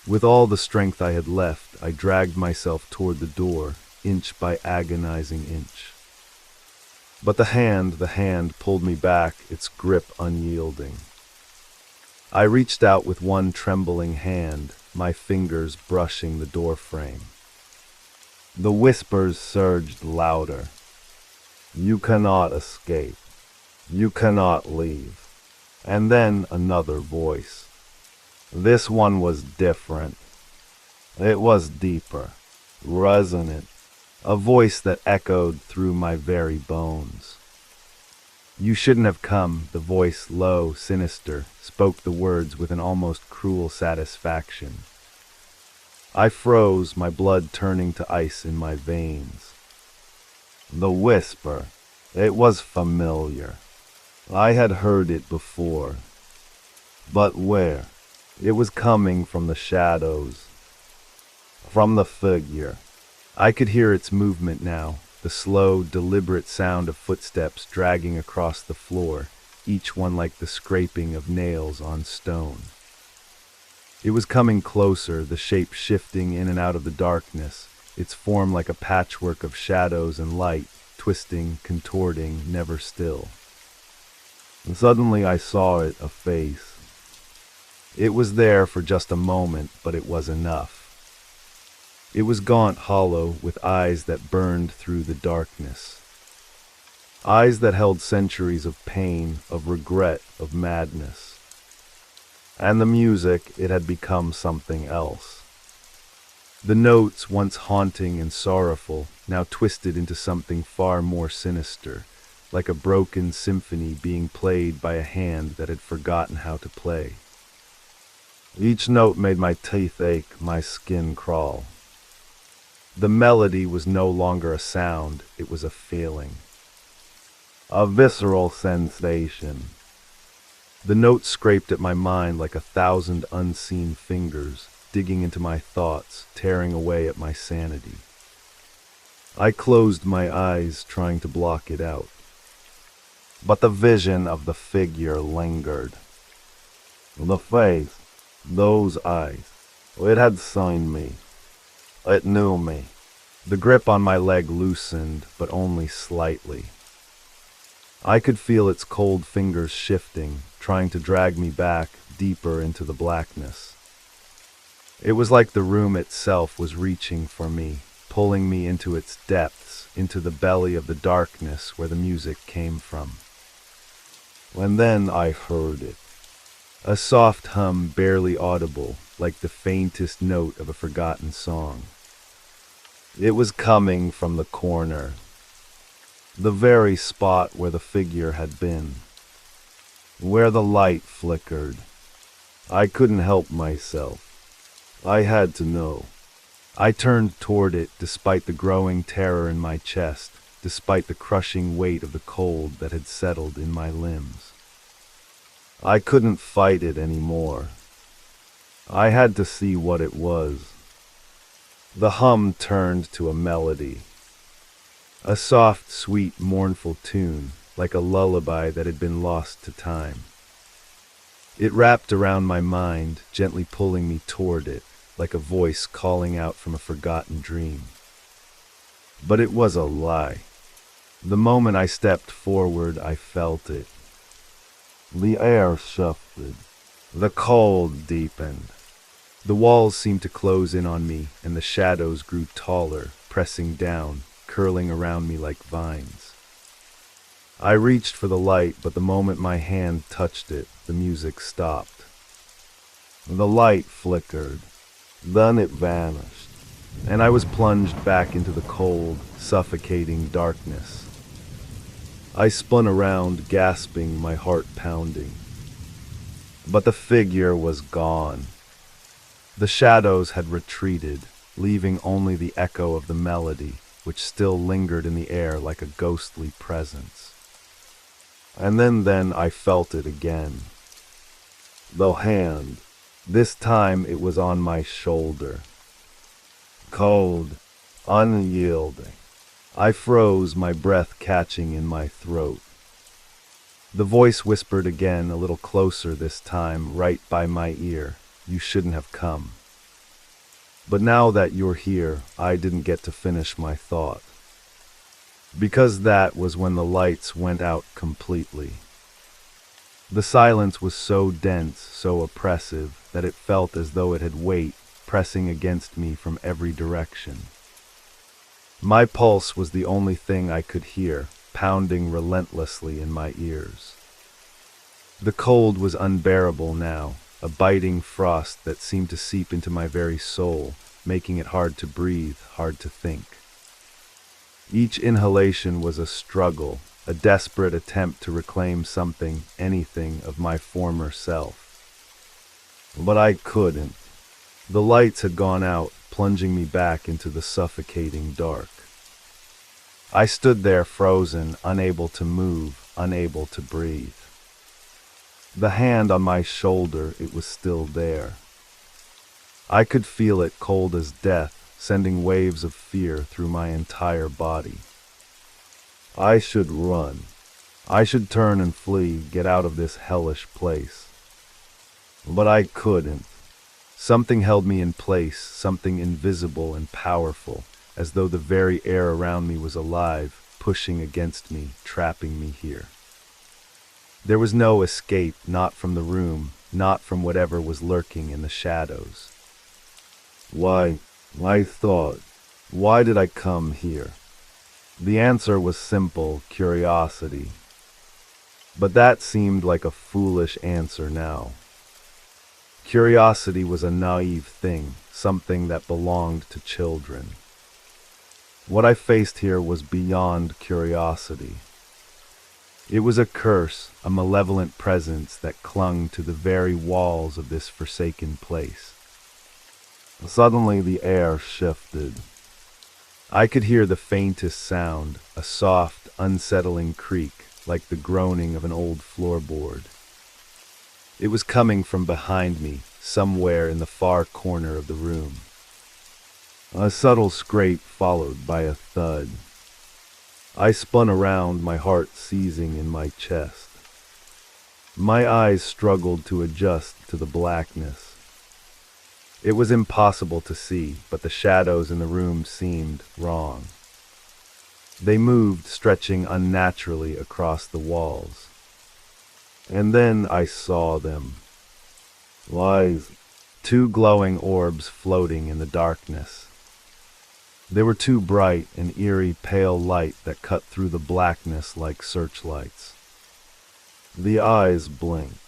With all the strength I had left, I dragged myself toward the door, inch by agonizing inch. But the hand pulled me back, its grip unyielding. I reached out with one trembling hand, my fingers brushing the door frame. The whispers surged louder. You cannot escape. You cannot leave. And then another voice. This one was different. It was deeper, resonant, a voice that echoed through my very bones. You shouldn't have come, the voice, low, sinister, spoke the words with an almost cruel satisfaction. I froze, my blood turning to ice in my veins. The whisper, it was familiar. I had heard it before. But where? It was coming from the shadows. From the figure. I could hear its movement now, the slow, deliberate sound of footsteps dragging across the floor, each one like the scraping of nails on stone. It was coming closer, the shape shifting in and out of the darkness, its form like a patchwork of shadows and light, twisting, contorting, never still. And suddenly I saw it, a face. It was there for just a moment, but it was enough. It was gaunt, hollow, with eyes that burned through the darkness. Eyes that held centuries of pain, of regret, of madness. And the music, it had become something else. The notes, once haunting and sorrowful, now twisted into something far more sinister, like a broken symphony being played by a hand that had forgotten how to play. Each note made my teeth ache, my skin crawl. The melody was no longer a sound, it was a feeling. A visceral sensation. The note scraped at my mind like 1,000 unseen fingers, digging into my thoughts, tearing away at my sanity. I closed my eyes, trying to block it out. But the vision of the figure lingered. The face, those eyes, it had seen me. It knew me. The grip on my leg loosened, but only slightly. I could feel its cold fingers shifting, trying to drag me back deeper into the blackness. It was like the room itself was reaching for me, pulling me into its depths, into the belly of the darkness where the music came from. And then I heard it. A soft hum barely audible, like the faintest note of a forgotten song. It was coming from the corner, the very spot where the figure had been, where the light flickered. I couldn't help myself. I had to know. I turned toward it despite the growing terror in my chest, despite the crushing weight of the cold that had settled in my limbs. I couldn't fight it anymore. I had to see what it was. The hum turned to a melody. A soft, sweet, mournful tune, like a lullaby that had been lost to time. It wrapped around my mind, gently pulling me toward it, like a voice calling out from a forgotten dream. But it was a lie. The moment I stepped forward, I felt it. The air shifted. The cold deepened. The walls seemed to close in on me, and the shadows grew taller, pressing down, curling around me like vines. I reached for the light, but the moment my hand touched it, the music stopped. The light flickered. Then it vanished, and I was plunged back into the cold, suffocating darkness. I spun around, gasping, my heart pounding. But the figure was gone. The shadows had retreated, leaving only the echo of the melody, which still lingered in the air like a ghostly presence. And then I felt it again. The hand. This time it was on my shoulder. Cold, unyielding. I froze, my breath catching in my throat. The voice whispered again, a little closer this time, right by my ear. You shouldn't have come. But now that you're here, I didn't get to finish my thought. Because that was when the lights went out completely. The silence was so dense, so oppressive, that it felt as though it had weight pressing against me from every direction. My pulse was the only thing I could hear, pounding relentlessly in my ears. The cold was unbearable now, a biting frost that seemed to seep into my very soul, making it hard to breathe, hard to think. Each inhalation was a struggle, a desperate attempt to reclaim something, anything of my former self. But I couldn't. The lights had gone out, plunging me back into the suffocating dark. I stood there frozen, unable to move, unable to breathe. The hand on my shoulder, it was still there. I could feel it cold as death, sending waves of fear through my entire body. I should run. I should turn and flee, get out of this hellish place. But I couldn't. Something held me in place, something invisible and powerful, as though the very air around me was alive, pushing against me, trapping me here. There was no escape, not from the room, not from whatever was lurking in the shadows. Why, I thought, why did I come here? The answer was simple, curiosity. But that seemed like a foolish answer now. Curiosity was a naive thing, something that belonged to children. What I faced here was beyond curiosity. It was a curse, a malevolent presence that clung to the very walls of this forsaken place. Suddenly the air shifted. I could hear the faintest sound, a soft, unsettling creak, like the groaning of an old floorboard. It was coming from behind me, somewhere in the far corner of the room. A subtle scrape followed by a thud. I spun around, my heart seizing in my chest. My eyes struggled to adjust to the blackness. It was impossible to see, but the shadows in the room seemed wrong. They moved, stretching unnaturally across the walls. And then I saw them. Lies. Two glowing orbs floating in the darkness. They were too bright, an eerie pale light that cut through the blackness like searchlights. The eyes blinked.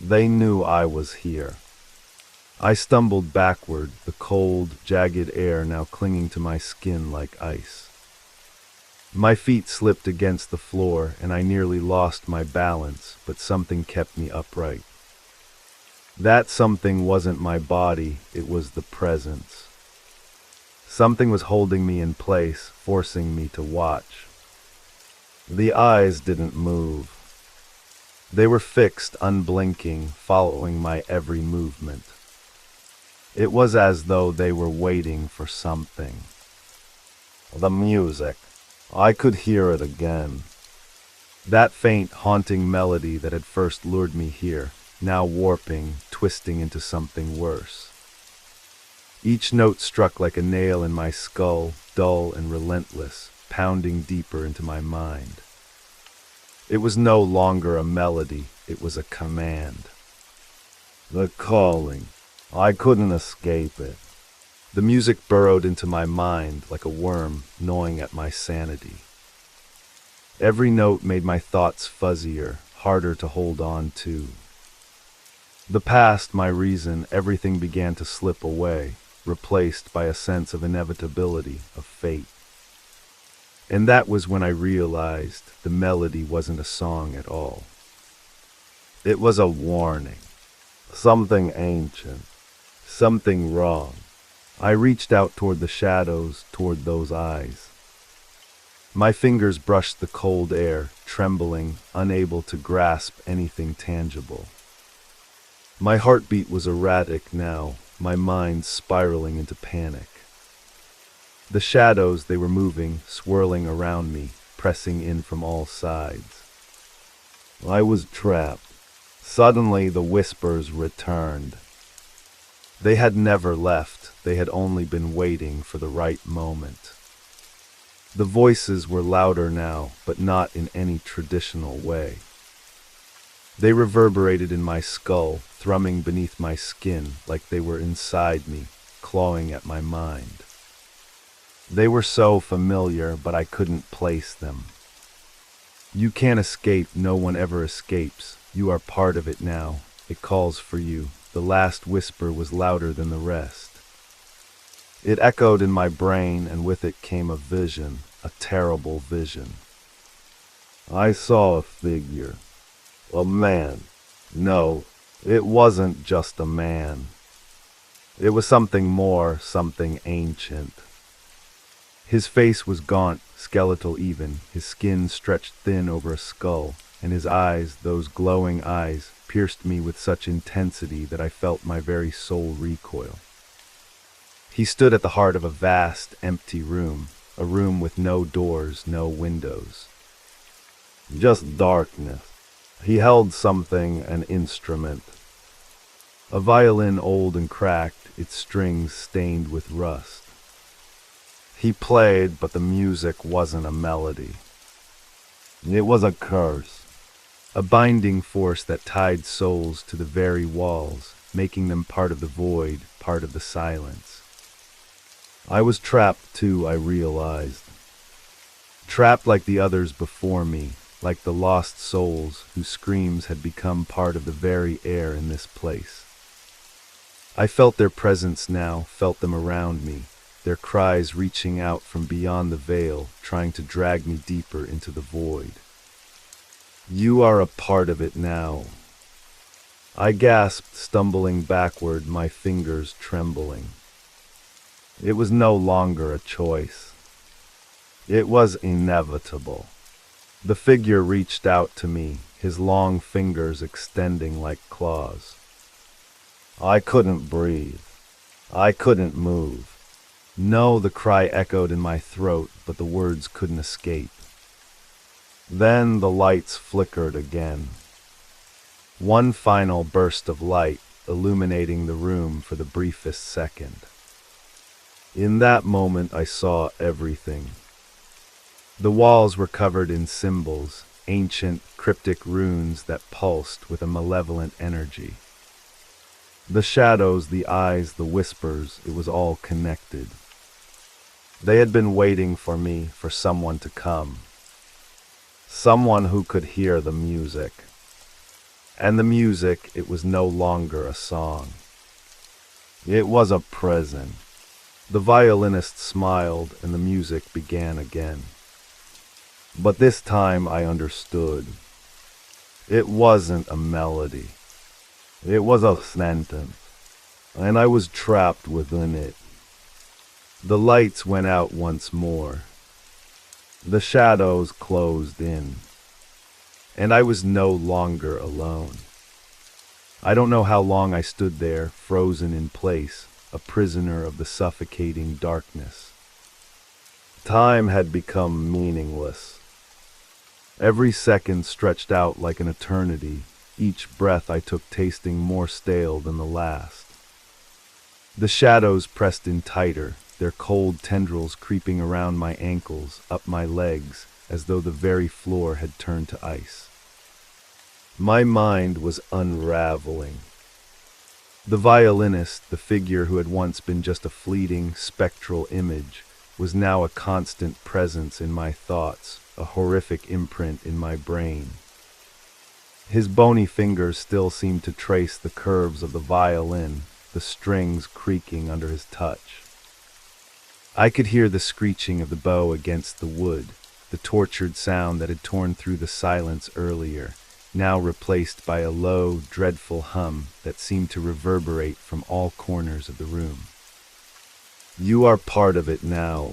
They knew I was here. I stumbled backward, the cold, jagged air now clinging to my skin like ice. My feet slipped against the floor, and I nearly lost my balance, but something kept me upright. That something wasn't my body, it was the presence. Something was holding me in place, forcing me to watch. The eyes didn't move. They were fixed, unblinking, following my every movement. It was as though they were waiting for something. The music. I could hear it again. That faint, haunting melody that had first lured me here, now warping, twisting into something worse. Each note struck like a nail in my skull, dull and relentless, pounding deeper into my mind. It was no longer a melody, it was a command. The calling. I couldn't escape it. The music burrowed into my mind like a worm gnawing at my sanity. Every note made my thoughts fuzzier, harder to hold on to. The past, my reason, everything began to slip away, replaced by a sense of inevitability, of fate. And that was when I realized the melody wasn't a song at all. It was a warning. Something ancient. Something wrong. I reached out toward the shadows, toward those eyes. My fingers brushed the cold air, trembling, unable to grasp anything tangible. My heartbeat was erratic now, my mind spiraling into panic. The shadows, they were moving, swirling around me, pressing in from all sides. I was trapped. Suddenly the whispers returned. They had never left, they had only been waiting for the right moment. The voices were louder now, but not in any traditional way. They reverberated in my skull, thrumming beneath my skin like they were inside me, clawing at my mind. They were so familiar, but I couldn't place them. You can't escape, no one ever escapes. You are part of it now. It calls for you. The last whisper was louder than the rest. It echoed in my brain, and with it came a vision, a terrible vision. I saw a figure. A man. No, it wasn't just a man. It was something more, something ancient. His face was gaunt, skeletal even, his skin stretched thin over a skull, and his eyes, those glowing eyes, pierced me with such intensity that I felt my very soul recoil. He stood at the heart of a vast, empty room, a room with no doors, no windows. Just darkness. He held something, an instrument. A violin old and cracked, its strings stained with rust. He played, but the music wasn't a melody. It was a curse, a binding force that tied souls to the very walls, making them part of the void, part of the silence. I was trapped too, I realized. Trapped like the others before me, like the lost souls whose screams had become part of the very air in this place. I felt their presence now, felt them around me, their cries reaching out from beyond the veil, trying to drag me deeper into the void. You are a part of it now. I gasped, stumbling backward, my fingers trembling. It was no longer a choice. It was inevitable. The figure reached out to me, his long fingers extending like claws. I couldn't breathe. I couldn't move. No, the cry echoed in my throat, but the words couldn't escape. Then the lights flickered again. One final burst of light, illuminating the room for the briefest second. In that moment, I saw everything. The walls were covered in symbols, ancient, cryptic runes that pulsed with a malevolent energy. The shadows, the eyes, the whispers, it was all connected. They had been waiting for me, for someone to come. Someone who could hear the music. And the music, it was no longer a song. It was a present. The violinist smiled and the music began again. But this time I understood. It wasn't a melody. It was a sentence, and I was trapped within it. The lights went out once more. The shadows closed in, and I was no longer alone. I don't know how long I stood there, frozen in place, a prisoner of the suffocating darkness. Time had become meaningless. Every second stretched out like an eternity, each breath I took tasting more stale than the last. The shadows pressed in tighter, their cold tendrils creeping around my ankles, up my legs, as though the very floor had turned to ice. My mind was unraveling. The violinist, the figure who had once been just a fleeting, spectral image, was now a constant presence in my thoughts, a horrific imprint in my brain. His bony fingers still seemed to trace the curves of the violin, the strings creaking under his touch. I could hear the screeching of the bow against the wood, the tortured sound that had torn through the silence earlier, now replaced by a low, dreadful hum that seemed to reverberate from all corners of the room. You are part of it now.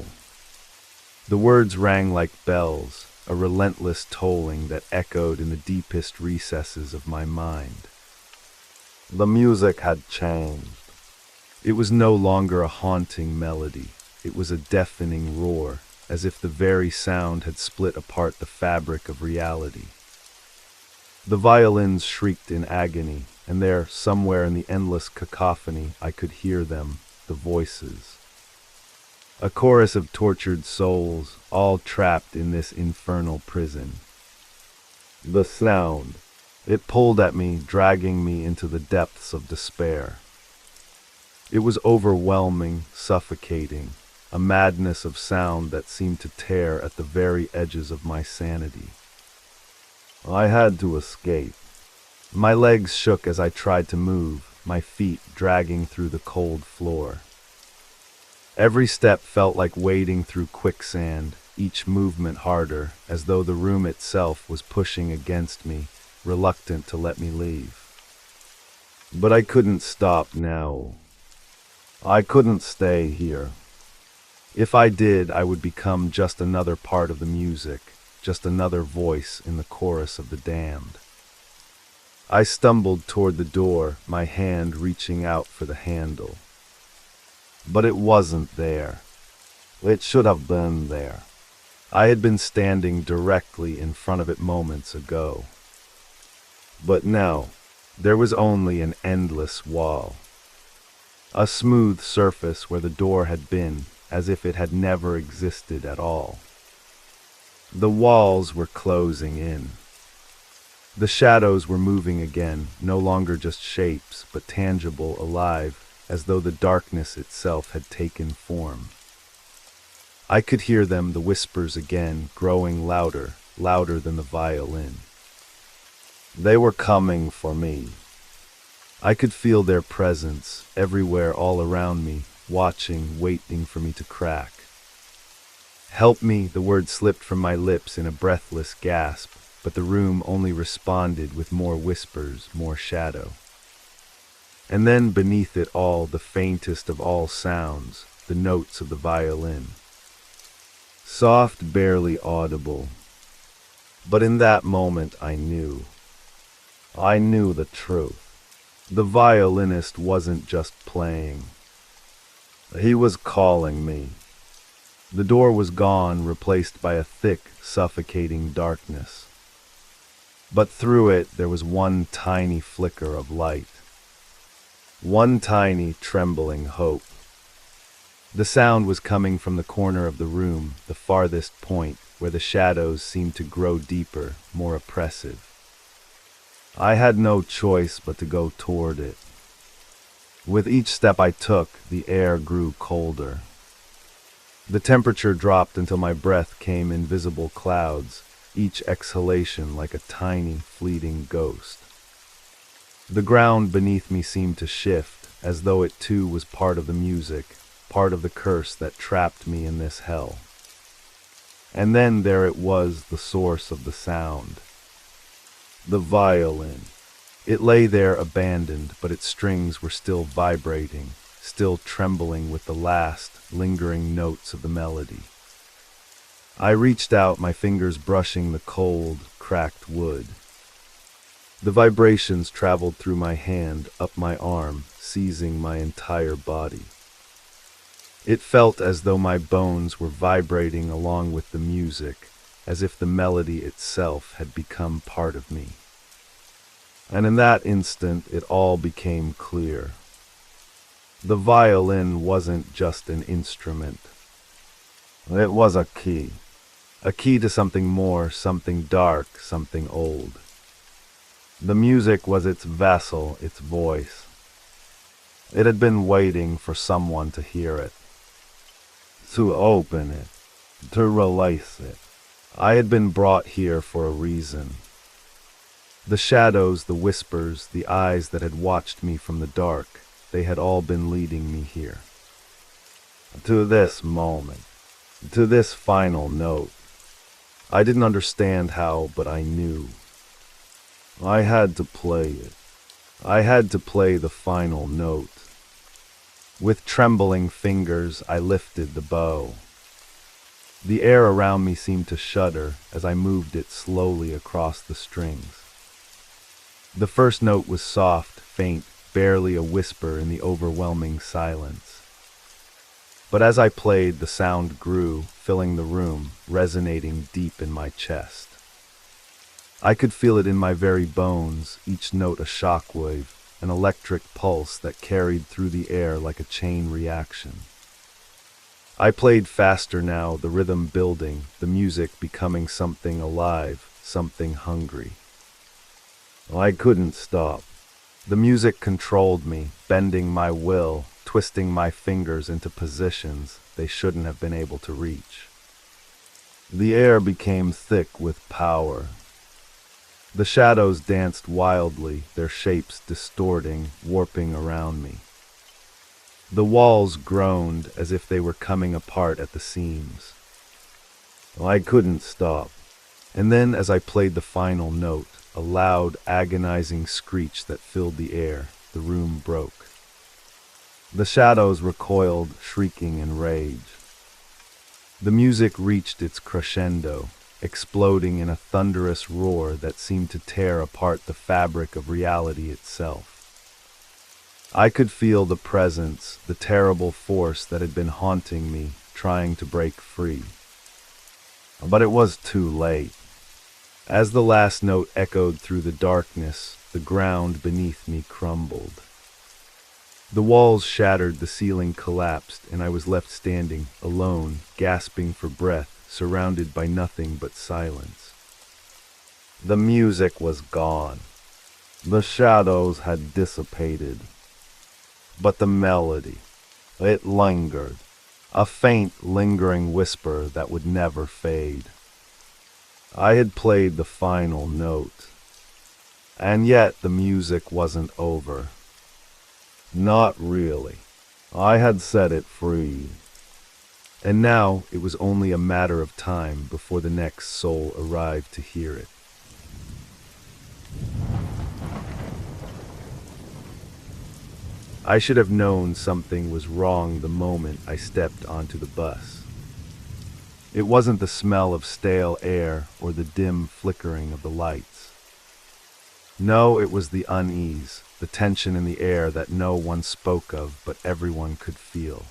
The words rang like bells, a relentless tolling that echoed in the deepest recesses of my mind. The music had changed. It was no longer a haunting melody. It was a deafening roar, as if the very sound had split apart the fabric of reality. The violins shrieked in agony, and there, somewhere in the endless cacophony, I could hear them, the voices. A chorus of tortured souls, all trapped in this infernal prison. The sound. It pulled at me, dragging me into the depths of despair. It was overwhelming, suffocating, a madness of sound that seemed to tear at the very edges of my sanity. I had to escape. My legs shook as I tried to move, my feet dragging through the cold floor. Every step felt like wading through quicksand, each movement harder, as though the room itself was pushing against me, reluctant to let me leave. But I couldn't stop now. I couldn't stay here. If I did, I would become just another part of the music, just another voice in the chorus of the damned. I stumbled toward the door, my hand reaching out for the handle. But it wasn't there. It should have been there. I had been standing directly in front of it moments ago. But now, there was only an endless wall. A smooth surface where the door had been, as if it had never existed at all. The walls were closing in. The shadows were moving again, no longer just shapes, but tangible, alive, as though the darkness itself had taken form. I could hear them, the whispers again, growing louder, louder than the violin. They were coming for me. I could feel their presence, everywhere all around me, watching, waiting for me to crack. Help me, the word slipped from my lips in a breathless gasp, but the room only responded with more whispers, more shadow. And then beneath it all, the faintest of all sounds, the notes of the violin. Soft, barely audible. But in that moment I knew. I knew the truth. The violinist wasn't just playing. He was calling me. The door was gone, replaced by a thick, suffocating darkness. But through it there was one tiny flicker of light. One tiny, trembling hope. The sound was coming from the corner of the room, the farthest point, where the shadows seemed to grow deeper, more oppressive. I had no choice but to go toward it. With each step I took, the air grew colder. The temperature dropped until my breath came in visible clouds, each exhalation like a tiny, fleeting ghost. The ground beneath me seemed to shift, as though it too was part of the music, part of the curse that trapped me in this hell. And then there it was, the source of the sound. The violin. It lay there abandoned, but its strings were still vibrating, still trembling with the last, lingering notes of the melody. I reached out, my fingers brushing the cold, cracked wood. The vibrations traveled through my hand, up my arm, seizing my entire body. It felt as though my bones were vibrating along with the music, as if the melody itself had become part of me. And in that instant, it all became clear. The violin wasn't just an instrument. It was a key to something more, something dark, something old. The music was its vessel, its voice. It had been waiting for someone to hear it, to open it, to release it. I had been brought here for a reason. The shadows, the whispers, the eyes that had watched me from the dark, they had all been leading me here. To this moment, to this final note. I didn't understand how, but I knew. I had to play it. I had to play the final note. With trembling fingers, I lifted the bow. The air around me seemed to shudder as I moved it slowly across the strings. The first note was soft, faint, barely a whisper in the overwhelming silence. But as I played, the sound grew, filling the room, resonating deep in my chest. I could feel it in my very bones, each note a shockwave, an electric pulse that carried through the air like a chain reaction. I played faster now, the rhythm building, the music becoming something alive, something hungry. I couldn't stop. The music controlled me, bending my will, twisting my fingers into positions they shouldn't have been able to reach. The air became thick with power. The shadows danced wildly, their shapes distorting, warping around me. The walls groaned as if they were coming apart at the seams. I couldn't stop. And then, as I played the final note, a loud, agonizing screech that filled the air, the room broke. The shadows recoiled, shrieking in rage. The music reached its crescendo, exploding in a thunderous roar that seemed to tear apart the fabric of reality itself. I could feel the presence, the terrible force that had been haunting me, trying to break free. But it was too late. As the last note echoed through the darkness, the ground beneath me crumbled. The walls shattered, the ceiling collapsed, and I was left standing, alone, gasping for breath, surrounded by nothing but silence. The music was gone. The shadows had dissipated. But the melody, it lingered, a faint, lingering whisper that would never fade. I had played the final note, and yet the music wasn't over. Not really. I had set it free. And now it was only a matter of time before the next soul arrived to hear it. I should have known something was wrong the moment I stepped onto the bus. It wasn't the smell of stale air or the dim flickering of the lights. No, it was the unease, the tension in the air that no one spoke of but everyone could feel.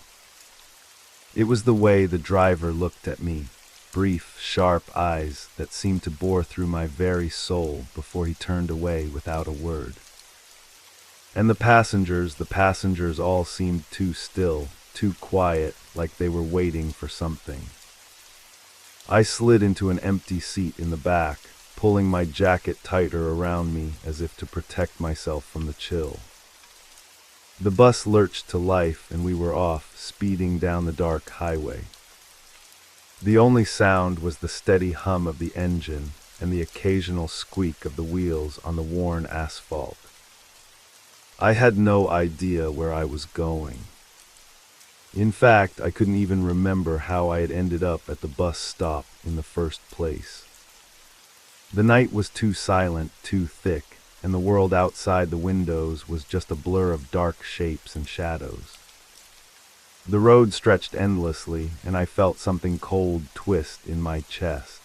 It was the way the driver looked at me, brief, sharp eyes that seemed to bore through my very soul before he turned away without a word. And the passengers all seemed too still, too quiet, like they were waiting for something. I slid into an empty seat in the back, pulling my jacket tighter around me as if to protect myself from the chill. The bus lurched to life and we were off, speeding down the dark highway. The only sound was the steady hum of the engine and the occasional squeak of the wheels on the worn asphalt. I had no idea where I was going. In fact, I couldn't even remember how I had ended up at the bus stop in the first place. The night was too silent, too thick, and the world outside the windows was just a blur of dark shapes and shadows. The road stretched endlessly, and I felt something cold twist in my chest.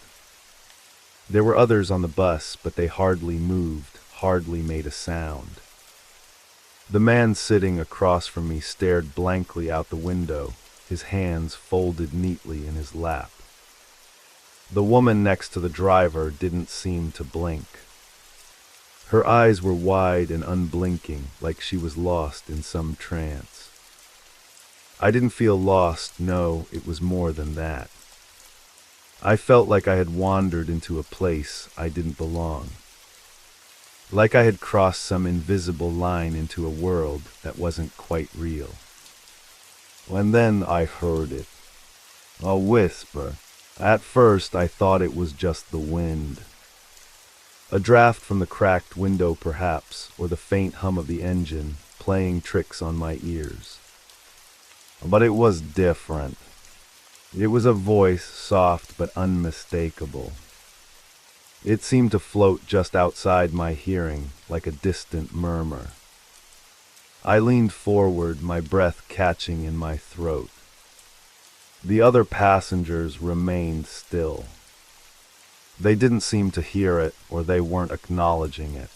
There were others on the bus, but they hardly moved, hardly made a sound. The man sitting across from me stared blankly out the window, his hands folded neatly in his lap. The woman next to the driver didn't seem to blink. Her eyes were wide and unblinking, like she was lost in some trance. I didn't feel lost, no, it was more than that. I felt like I had wandered into a place I didn't belong. Like I had crossed some invisible line into a world that wasn't quite real. And then I heard it. A whisper. At first I thought it was just the wind. A draft from the cracked window perhaps, or the faint hum of the engine, playing tricks on my ears. But it was different. It was a voice, soft but unmistakable. It seemed to float just outside my hearing, like a distant murmur. I leaned forward, my breath catching in my throat. The other passengers remained still. They didn't seem to hear it, or they weren't acknowledging it.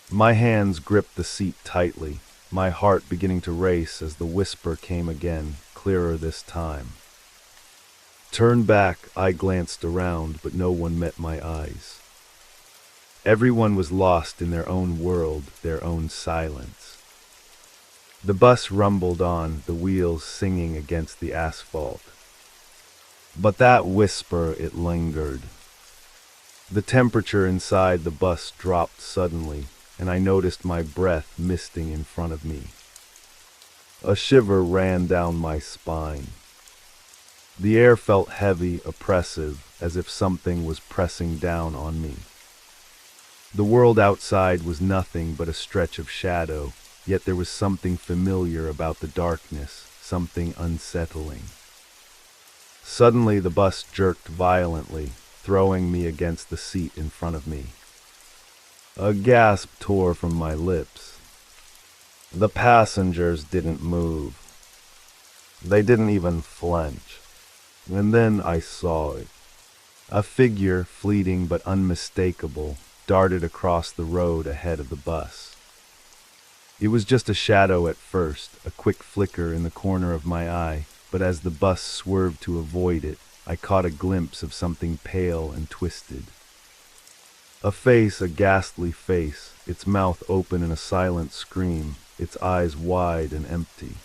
My hands gripped the seat tightly, my heart beginning to race as the whisper came again, clearer this time. Turned back, I glanced around, but no one met my eyes. Everyone was lost in their own world, their own silence. The bus rumbled on, the wheels singing against the asphalt. But that whisper, it lingered. The temperature inside the bus dropped suddenly, and I noticed my breath misting in front of me. A shiver ran down my spine. The air felt heavy, oppressive, as if something was pressing down on me. The world outside was nothing but a stretch of shadow, yet there was something familiar about the darkness, something unsettling. Suddenly the bus jerked violently, throwing me against the seat in front of me. A gasp tore from my lips. The passengers didn't move. They didn't even flinch. And then I saw it. A figure, fleeting but unmistakable, darted across the road ahead of the bus. It was just a shadow at first, a quick flicker in the corner of my eye, but as the bus swerved to avoid it, I caught a glimpse of something pale and twisted. A face, a ghastly face, its mouth open in a silent scream, its eyes wide and empty.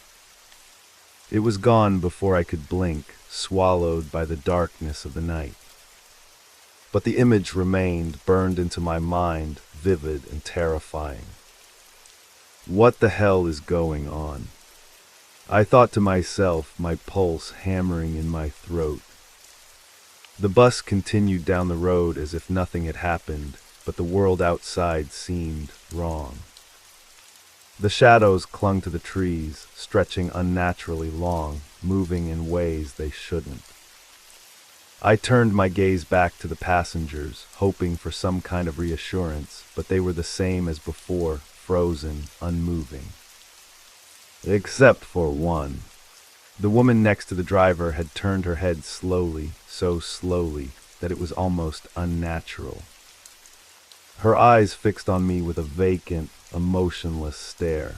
It was gone before I could blink, swallowed by the darkness of the night. But the image remained, burned into my mind, vivid and terrifying. What the hell is going on? I thought to myself, my pulse hammering in my throat. The bus continued down the road as if nothing had happened, but the world outside seemed wrong. The shadows clung to the trees, stretching unnaturally long, moving in ways they shouldn't. I turned my gaze back to the passengers, hoping for some kind of reassurance, but they were the same as before, frozen, unmoving. Except for one. The woman next to the driver had turned her head slowly, so slowly that it was almost unnatural. Her eyes fixed on me with a vacant, emotionless stare.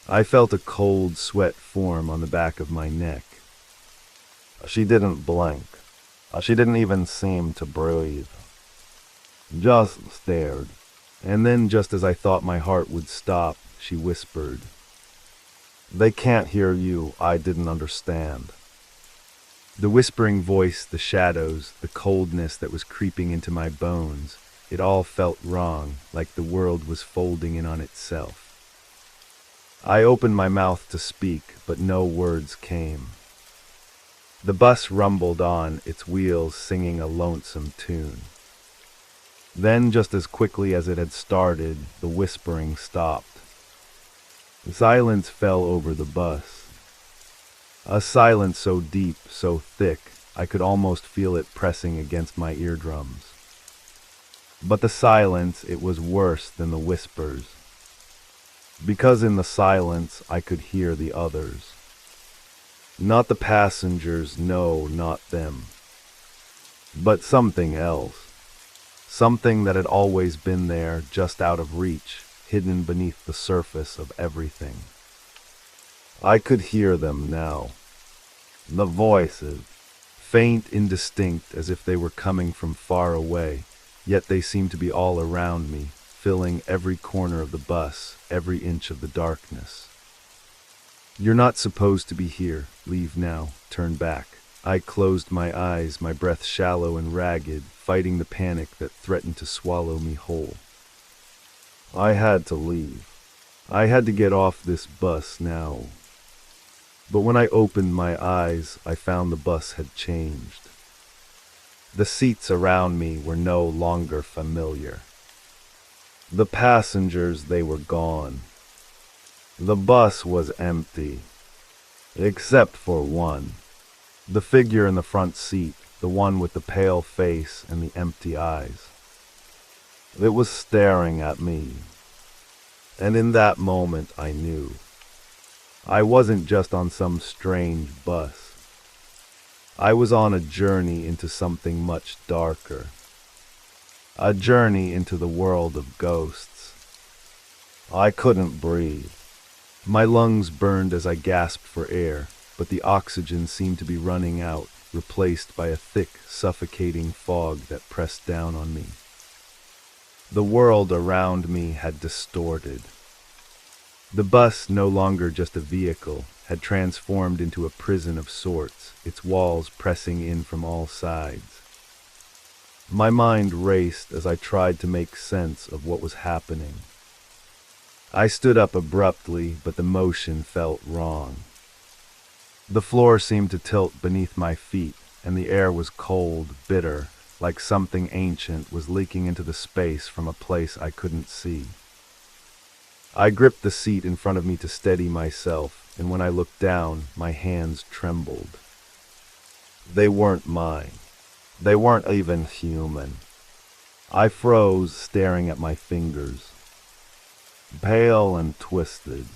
I felt a cold sweat form on the back of my neck. She didn't blink. She didn't even seem to breathe. Just stared. And then, just as I thought my heart would stop, she whispered, "They can't hear you." I didn't understand. The whispering voice, the shadows, the coldness that was creeping into my bones, it all felt wrong, like the world was folding in on itself. I opened my mouth to speak, but no words came. The bus rumbled on, its wheels singing a lonesome tune. Then, just as quickly as it had started, the whispering stopped. The silence fell over the bus. A silence so deep, so thick, I could almost feel it pressing against my eardrums. But the silence, it was worse than the whispers. Because in the silence, I could hear the others. Not the passengers, no, not them. But something else. Something that had always been there, just out of reach, hidden beneath the surface of everything. I could hear them now. The voices, faint, indistinct, as if they were coming from far away, yet they seemed to be all around me, filling every corner of the bus, every inch of the darkness. "You're not supposed to be here. Leave now. Turn back." I closed my eyes, my breath shallow and ragged, fighting the panic that threatened to swallow me whole. I had to leave. I had to get off this bus now. But when I opened my eyes, I found the bus had changed. The seats around me were no longer familiar. The passengers, they were gone. The bus was empty, except for one. The figure in the front seat, the one with the pale face and the empty eyes. It was staring at me. And in that moment I knew. I wasn't just on some strange bus. I was on a journey into something much darker. A journey into the world of ghosts. I couldn't breathe. My lungs burned as I gasped for air, but the oxygen seemed to be running out, replaced by a thick, suffocating fog that pressed down on me. The world around me had distorted. The bus, no longer just a vehicle, had transformed into a prison of sorts, its walls pressing in from all sides. My mind raced as I tried to make sense of what was happening. I stood up abruptly, but the motion felt wrong. The floor seemed to tilt beneath my feet, and the air was cold, bitter, like something ancient was leaking into the space from a place I couldn't see. I gripped the seat in front of me to steady myself, and when I looked down, my hands trembled. They weren't mine. They weren't even human. I froze, staring at my fingers. Pale and twisted.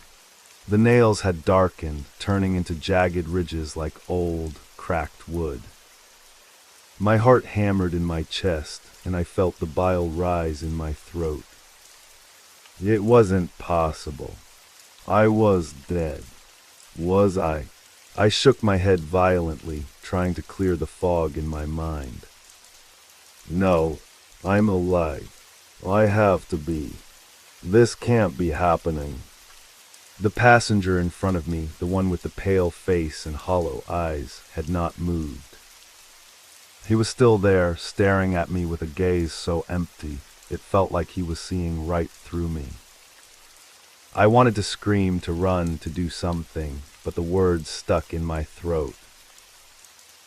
The nails had darkened, turning into jagged ridges like old, cracked wood. My heart hammered in my chest, and I felt the bile rise in my throat. It wasn't possible. I was dead. Was I? I shook my head violently, trying to clear the fog in my mind. No, I'm alive. I have to be. This can't be happening. The passenger in front of me, the one with the pale face and hollow eyes, had not moved. He was still there, staring at me with a gaze so empty, it felt like he was seeing right through me. I wanted to scream, to run, to do something, but the words stuck in my throat.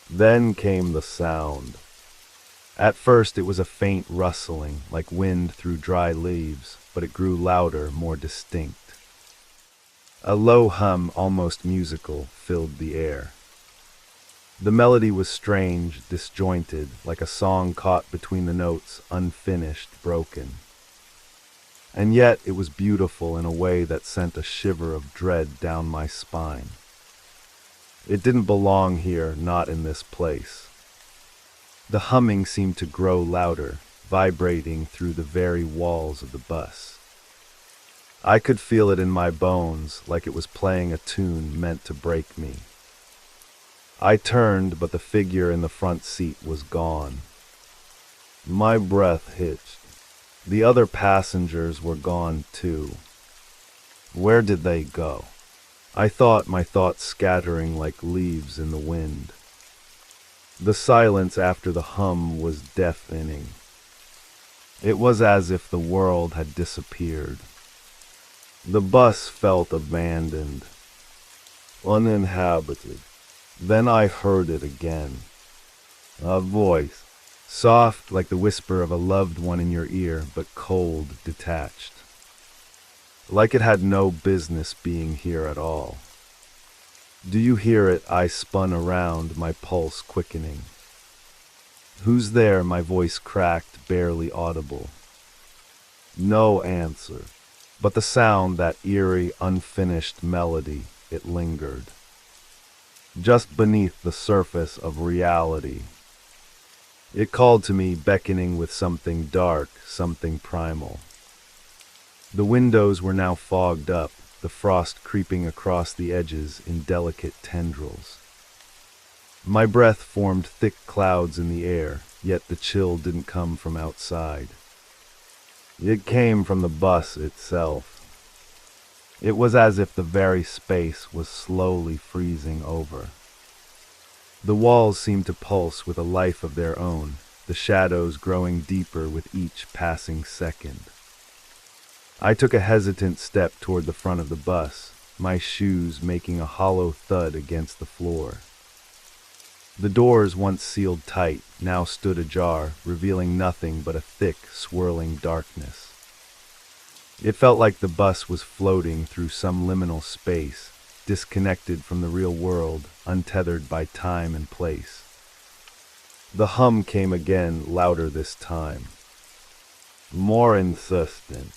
Then came the sound. At first it was a faint rustling, like wind through dry leaves, but it grew louder, more distinct. A low hum, almost musical, filled the air. The melody was strange, disjointed, like a song caught between the notes, unfinished, broken. And yet it was beautiful in a way that sent a shiver of dread down my spine. It didn't belong here, not in this place. The humming seemed to grow louder, vibrating through the very walls of the bus. I could feel it in my bones, like it was playing a tune meant to break me. I turned, but the figure in the front seat was gone. My breath hitched. The other passengers were gone too. Where did they go? I thought, my thoughts scattering like leaves in the wind. The silence after the hum was deafening. It was as if the world had disappeared. The bus felt abandoned, uninhabited. Then I heard it again. A voice, soft like the whisper of a loved one in your ear, but cold, detached. Like it had no business being here at all. Do you hear it? I spun around, my pulse quickening. Who's there? My voice cracked, barely audible. No answer, but the sound, that eerie, unfinished melody, it lingered. Just beneath the surface of reality. It called to me, beckoning with something dark, something primal. The windows were now fogged up, the frost creeping across the edges in delicate tendrils. My breath formed thick clouds in the air, yet the chill didn't come from outside. It came from the bus itself. It was as if the very space was slowly freezing over. The walls seemed to pulse with a life of their own, the shadows growing deeper with each passing second. I took a hesitant step toward the front of the bus, my shoes making a hollow thud against the floor. The doors, once sealed tight, now stood ajar, revealing nothing but a thick, swirling darkness. It felt like the bus was floating through some liminal space, disconnected from the real world, untethered by time and place. The hum came again, louder this time. More insistent.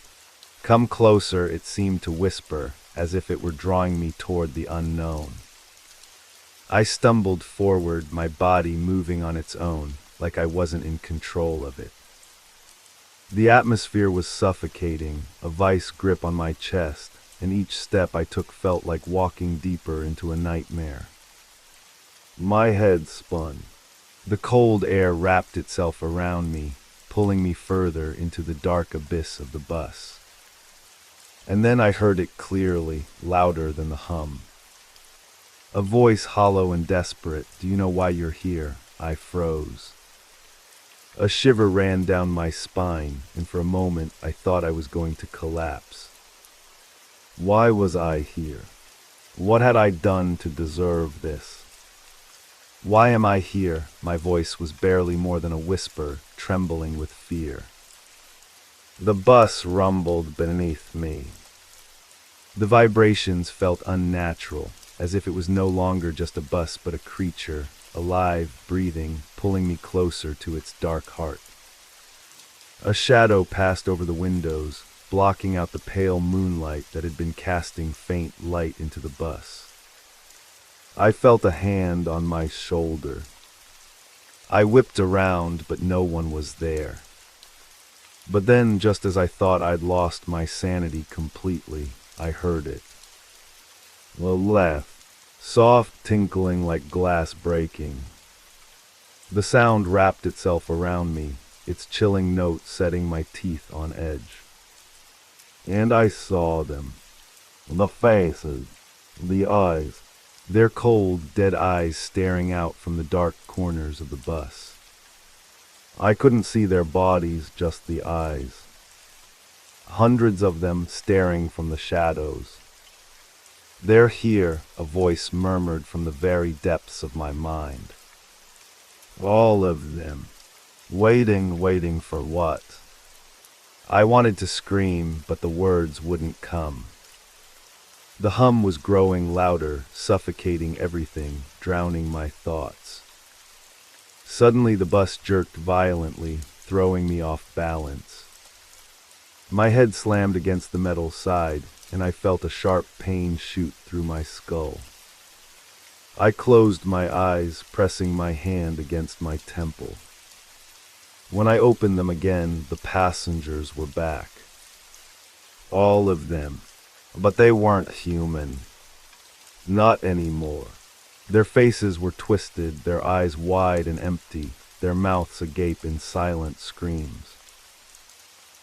Come closer, it seemed to whisper, as if it were drawing me toward the unknown. I stumbled forward, my body moving on its own, like I wasn't in control of it. The atmosphere was suffocating, a vice grip on my chest, and each step I took felt like walking deeper into a nightmare. My head spun. The cold air wrapped itself around me, pulling me further into the dark abyss of the bus. And then I heard it clearly, louder than the hum. A voice hollow and desperate. Do you know why you're here? I froze. A shiver ran down my spine, and for a moment I thought I was going to collapse. Why was I here? What had I done to deserve this? Why am I here? My voice was barely more than a whisper, trembling with fear. The bus rumbled beneath me. The vibrations felt unnatural, as if it was no longer just a bus but a creature, alive, breathing, pulling me closer to its dark heart. A shadow passed over the windows, blocking out the pale moonlight that had been casting faint light into the bus. I felt a hand on my shoulder. I whipped around, but no one was there. But then, just as I thought I'd lost my sanity completely, I heard it. A laugh, soft tinkling like glass breaking. The sound wrapped itself around me, its chilling note setting my teeth on edge. And I saw them. The faces, the eyes, their cold, dead eyes staring out from the dark corners of the bus. I couldn't see their bodies, just the eyes. Hundreds of them staring from the shadows. They're here, a voice murmured from the very depths of my mind. All of them. Waiting for what? I wanted to scream, but the words wouldn't come. The hum was growing louder, suffocating everything, drowning my thoughts. Suddenly the bus jerked violently, throwing me off balance. My head slammed against the metal side, and I felt a sharp pain shoot through my skull. I closed my eyes, pressing my hand against my temple. When I opened them again, the passengers were back. All of them. But they weren't human. Not anymore. Their faces were twisted, their eyes wide and empty, their mouths agape in silent screams.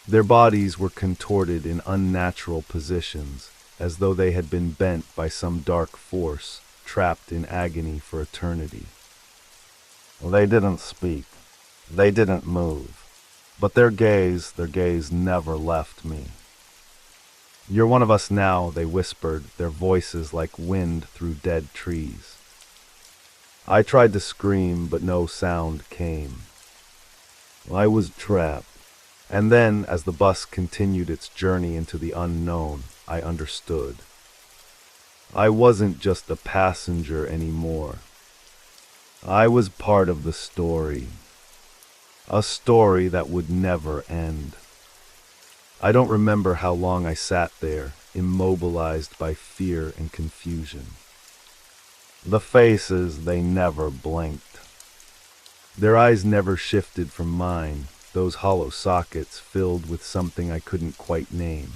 Their bodies were contorted in unnatural positions, as though they had been bent by some dark force, trapped in agony for eternity. They didn't speak. They didn't move. But their gaze never left me. "You're one of us now," they whispered, their voices like wind through dead trees. I tried to scream, but no sound came. I was trapped. And then, as the bus continued its journey into the unknown, I understood. I wasn't just a passenger anymore. I was part of the story. A story that would never end. I don't remember how long I sat there, immobilized by fear and confusion. The faces, they never blinked. Their eyes never shifted from mine, those hollow sockets filled with something I couldn't quite name.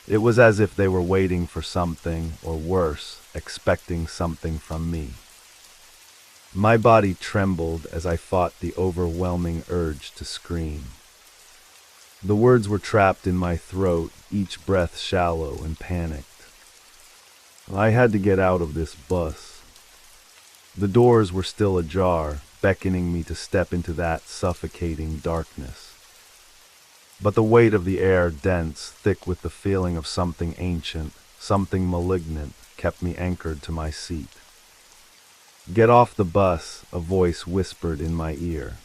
It was as if they were waiting for something, or worse, expecting something from me. My body trembled as I fought the overwhelming urge to scream. The words were trapped in my throat, each breath shallow and panicked. I had to get out of this bus. The doors were still ajar, beckoning me to step into that suffocating darkness. But the weight of the air, dense, thick with the feeling of something ancient, something malignant, kept me anchored to my seat. "Get off the bus," a voice whispered in my ear.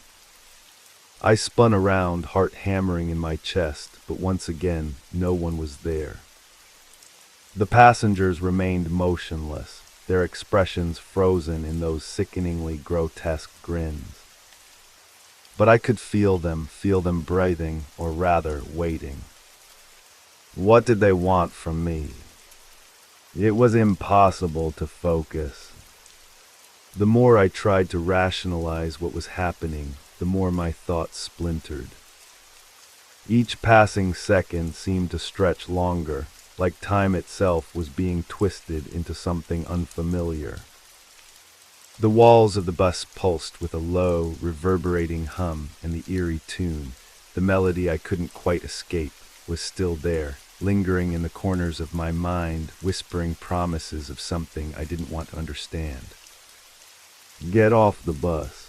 I spun around, heart hammering in my chest, but once again, no one was there. The passengers remained motionless, their expressions frozen in those sickeningly grotesque grins. But I could feel them breathing, or rather, waiting. What did they want from me? It was impossible to focus. The more I tried to rationalize what was happening, the more my thoughts splintered. Each passing second seemed to stretch longer, like time itself was being twisted into something unfamiliar. The walls of the bus pulsed with a low, reverberating hum, and the eerie tune, the melody I couldn't quite escape, was still there, lingering in the corners of my mind, whispering promises of something I didn't want to understand. "Get off the bus."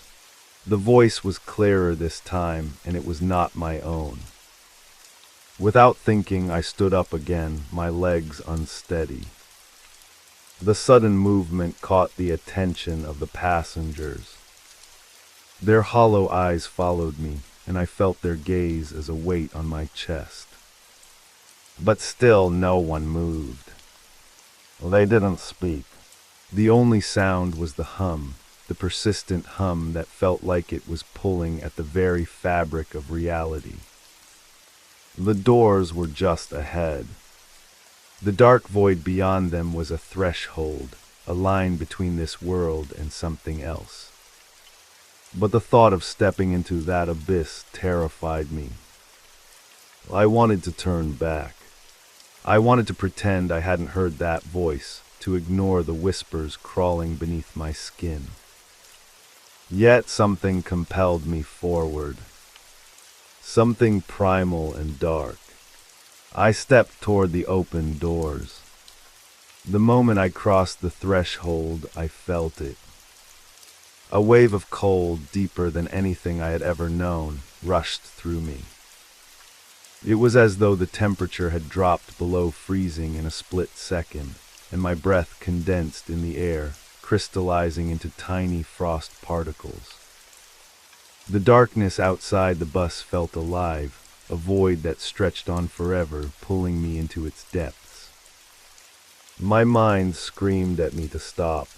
The voice was clearer this time, and it was not my own. Without thinking, I stood up again, my legs unsteady. The sudden movement caught the attention of the passengers. Their hollow eyes followed me, and I felt their gaze as a weight on my chest. But still no one moved. They didn't speak. The only sound was the hum, the persistent hum that felt like it was pulling at the very fabric of reality. The doors were just ahead. The dark void beyond them was a threshold, a line between this world and something else. But the thought of stepping into that abyss terrified me. I wanted to turn back. I wanted to pretend I hadn't heard that voice, to ignore the whispers crawling beneath my skin. Yet something compelled me forward. Something primal and dark. I stepped toward the open doors. The moment I crossed the threshold, I felt it. A wave of cold, deeper than anything I had ever known, rushed through me. It was as though the temperature had dropped below freezing in a split second, and my breath condensed in the air, crystallizing into tiny frost particles. The darkness outside the bus felt alive, a void that stretched on forever, pulling me into its depths. My mind screamed at me to stop,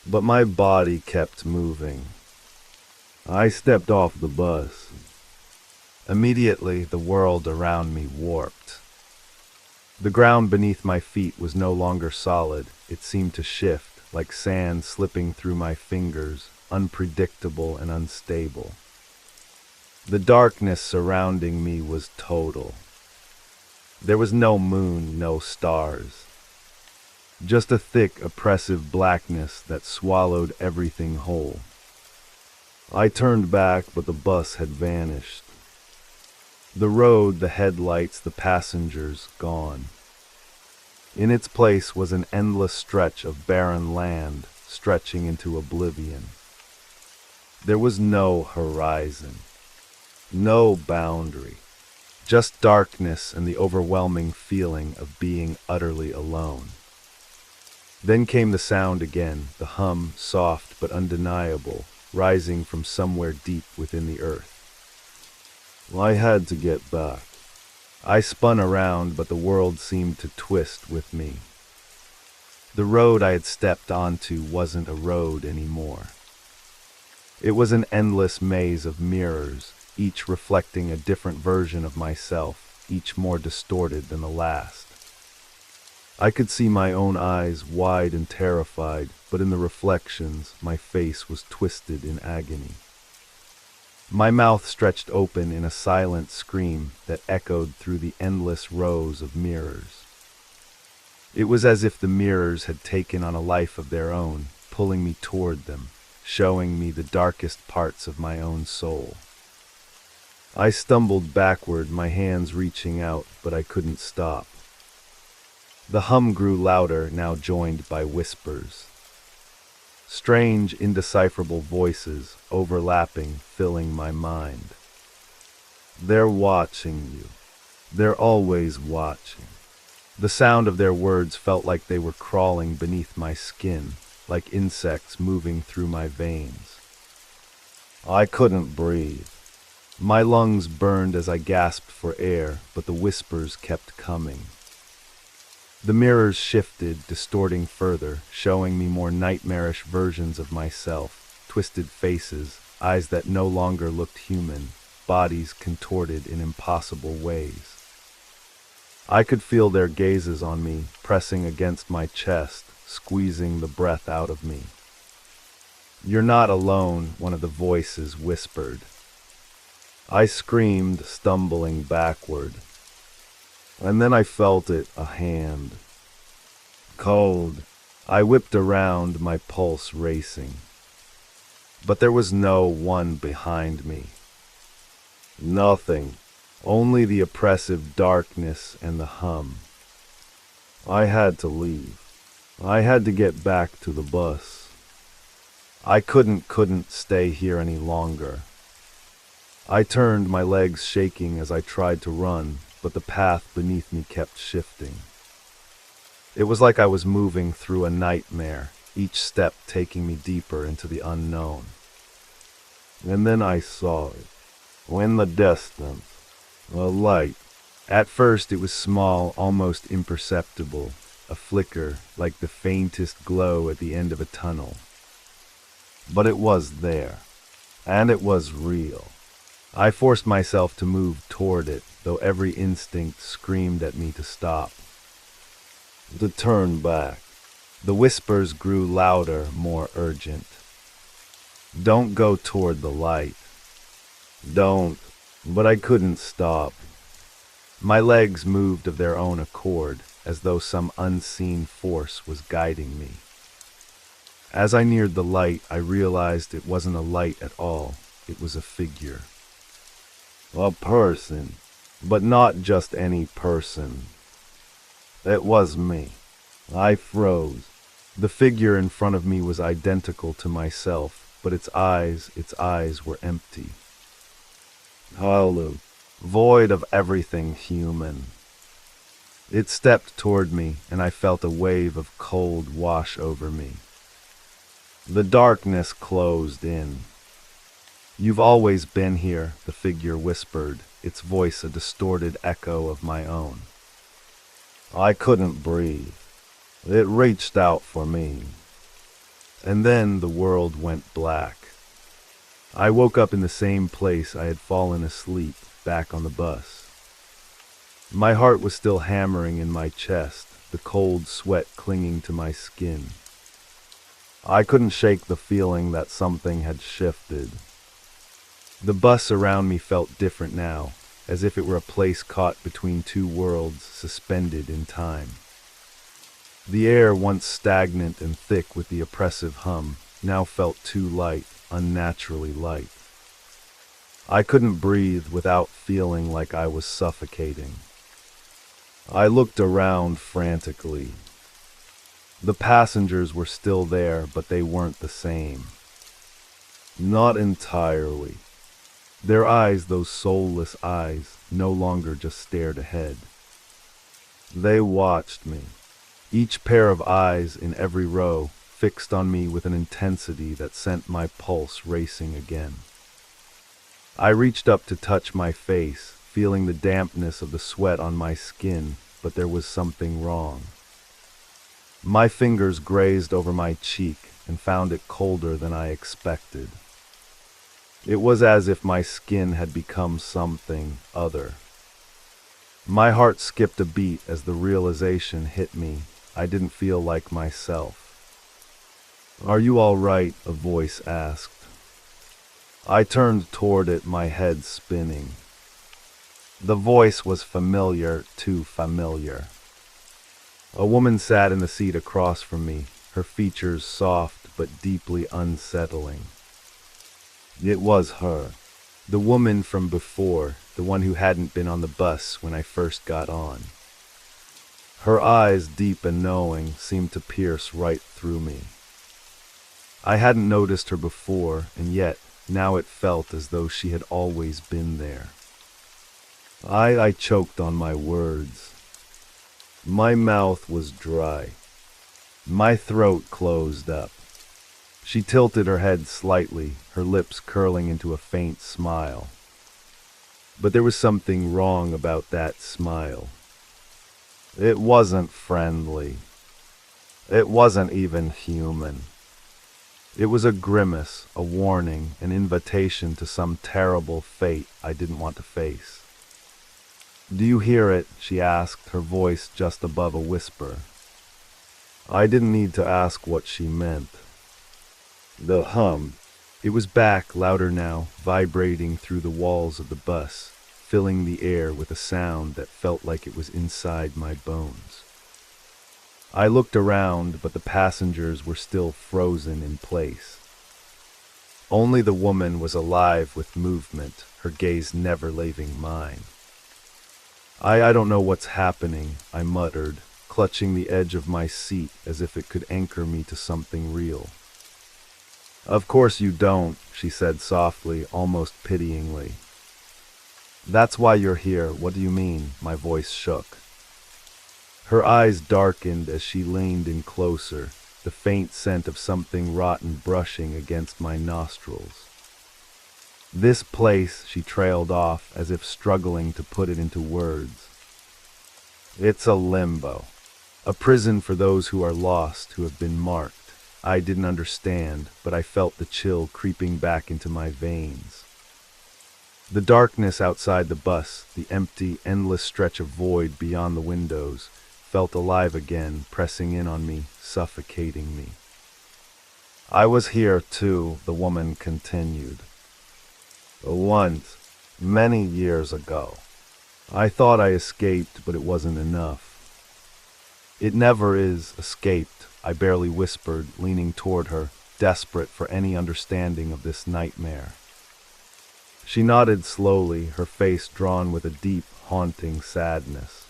but my body kept moving. I stepped off the bus. Immediately, the world around me warped. The ground beneath my feet was no longer solid. It seemed to shift, like sand slipping through my fingers, unpredictable and unstable. The darkness surrounding me was total. There was no moon, no stars. Just a thick, oppressive blackness that swallowed everything whole. I turned back, but the bus had vanished. The road, the headlights, the passengers, gone. In its place was an endless stretch of barren land, stretching into oblivion. There was no horizon, no boundary, just darkness and the overwhelming feeling of being utterly alone. Then came the sound again, the hum, soft but undeniable, rising from somewhere deep within the earth. I had to get back. I spun around, but the world seemed to twist with me. The road I had stepped onto wasn't a road anymore. It was an endless maze of mirrors, each reflecting a different version of myself, each more distorted than the last. I could see my own eyes wide and terrified, but in the reflections, my face was twisted in agony. My mouth stretched open in a silent scream that echoed through the endless rows of mirrors. It was as if the mirrors had taken on a life of their own, pulling me toward them, showing me the darkest parts of my own soul. I stumbled backward, my hands reaching out, but I couldn't stop. The hum grew louder, now joined by whispers. Strange, indecipherable voices, overlapping, filling my mind. They're watching you. They're always watching. The sound of their words felt like they were crawling beneath my skin, like insects moving through my veins. I couldn't breathe. My lungs burned as I gasped for air, but the whispers kept coming. The mirrors shifted, distorting further, showing me more nightmarish versions of myself, twisted faces, eyes that no longer looked human, bodies contorted in impossible ways. I could feel their gazes on me, pressing against my chest, squeezing the breath out of me. "You're not alone," one of the voices whispered. I screamed, stumbling backward. And then I felt it, a hand. Cold. I whipped around, my pulse racing. But there was no one behind me. Nothing. Only the oppressive darkness and the hum. I had to leave. I had to get back to the bus. I couldn't stay here any longer. I turned, my legs shaking as I tried to run, but the path beneath me kept shifting. It was like I was moving through a nightmare, each step taking me deeper into the unknown. And then I saw it. In the distance, a light. At first it was small, almost imperceptible, a flicker like the faintest glow at the end of a tunnel. But it was there, and it was real. I forced myself to move toward it, though every instinct screamed at me to stop. To turn back. The whispers grew louder, more urgent. Don't go toward the light. Don't. But I couldn't stop. My legs moved of their own accord, as though some unseen force was guiding me. As I neared the light, I realized it wasn't a light at all. It was a figure. A person, but not just any person. It was me. I froze. The figure in front of me was identical to myself, but its eyes were empty. Hollow, void of everything human. It stepped toward me, and I felt a wave of cold wash over me. The darkness closed in. You've always been here, the figure whispered, its voice a distorted echo of my own. I couldn't breathe. It reached out for me. And then the world went black. I woke up in the same place I had fallen asleep, back on the bus. My heart was still hammering in my chest, the cold sweat clinging to my skin. I couldn't shake the feeling that something had shifted. The bus around me felt different now, as if it were a place caught between two worlds, suspended in time. The air, once stagnant and thick with the oppressive hum, now felt too light, unnaturally light. I couldn't breathe without feeling like I was suffocating. I looked around frantically. The passengers were still there, but they weren't the same. Not entirely. Their eyes, those soulless eyes, no longer just stared ahead. They watched me, each pair of eyes in every row fixed on me with an intensity that sent my pulse racing again. I reached up to touch my face, feeling the dampness of the sweat on my skin, but there was something wrong. My fingers grazed over my cheek and found it colder than I expected. It was as if my skin had become something other. My heart skipped a beat as the realization hit me. I didn't feel like myself. "Are you all right?" a voice asked. I turned toward it, my head spinning. The voice was familiar, too familiar. A woman sat in the seat across from me, her features soft but deeply unsettling. It was her, the woman from before, the one who hadn't been on the bus when I first got on. Her eyes, deep and knowing, seemed to pierce right through me. I hadn't noticed her before, and yet now it felt as though she had always been there. I choked on my words. My mouth was dry. My throat closed up. She tilted her head slightly, her lips curling into a faint smile. But there was something wrong about that smile. It wasn't friendly. It wasn't even human. It was a grimace, a warning, an invitation to some terrible fate I didn't want to face. "Do you hear it?" she asked, her voice just above a whisper. I didn't need to ask what she meant. The hum. It was back, louder now, vibrating through the walls of the bus, filling the air with a sound that felt like it was inside my bones. I looked around, but the passengers were still frozen in place. Only the woman was alive with movement, her gaze never leaving mine. I don't know what's happening," I muttered, clutching the edge of my seat as if it could anchor me to something real. "Of course you don't," she said softly, almost pityingly. "That's why you're here. What do you mean?" My voice shook. Her eyes darkened as she leaned in closer, the faint scent of something rotten brushing against my nostrils. "This place," she trailed off, as if struggling to put it into words. "It's a limbo. A prison for those who are lost, who have been marked." I didn't understand, but I felt the chill creeping back into my veins. The darkness outside the bus, the empty, endless stretch of void beyond the windows, felt alive again, pressing in on me, suffocating me. "I was here, too," the woman continued. "Once, many years ago. I thought I escaped, but it wasn't enough." "It never is escaped," I barely whispered, leaning toward her, desperate for any understanding of this nightmare. She nodded slowly, her face drawn with a deep, haunting sadness.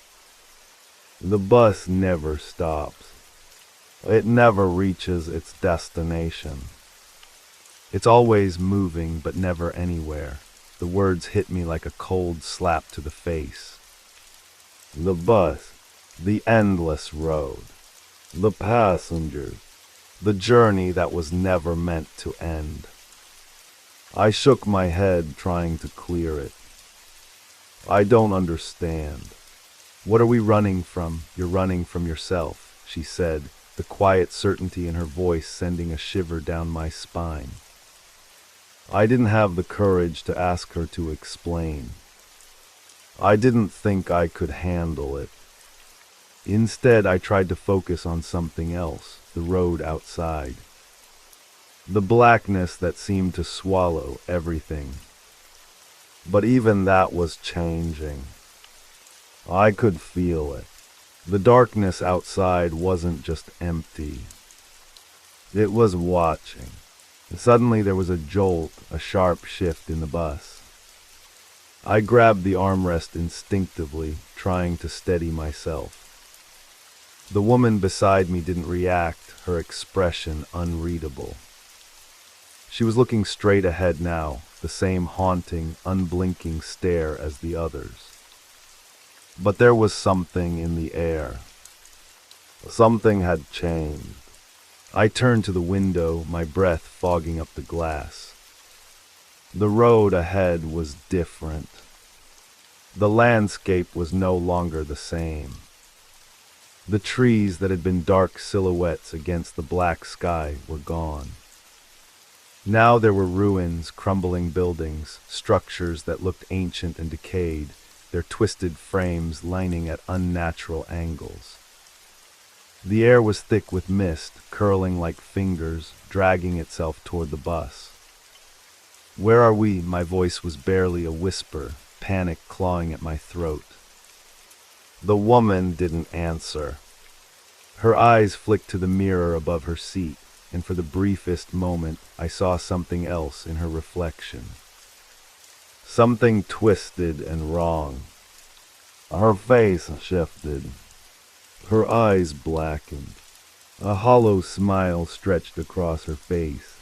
"The bus never stops. It never reaches its destination. It's always moving, but never anywhere." The words hit me like a cold slap to the face. "The bus, the endless road, the passengers, the journey that was never meant to end." I shook my head, trying to clear it. "I don't understand. What are we running from?" "You're running from yourself," she said, the quiet certainty in her voice sending a shiver down my spine. I didn't have the courage to ask her to explain. I didn't think I could handle it. Instead, I tried to focus on something else, the road outside. The blackness that seemed to swallow everything. But even that was changing. I could feel it. The darkness outside wasn't just empty. It was watching. Suddenly there was a jolt, a sharp shift in the bus. I grabbed the armrest instinctively, trying to steady myself. The woman beside me didn't react, her expression unreadable. She was looking straight ahead now, the same haunting, unblinking stare as the others. But there was something in the air. Something had changed. I turned to the window, my breath fogging up the glass. The road ahead was different. The landscape was no longer the same. The trees that had been dark silhouettes against the black sky were gone. Now there were ruins, crumbling buildings, structures that looked ancient and decayed, their twisted frames lining at unnatural angles. The air was thick with mist, curling like fingers, dragging itself toward the bus. "Where are we?" My voice was barely a whisper, panic clawing at my throat. The woman didn't answer. Her eyes flicked to the mirror above her seat, and for the briefest moment I saw something else in her reflection. Something twisted and wrong. Her face shifted. Her eyes blackened. A hollow smile stretched across her face.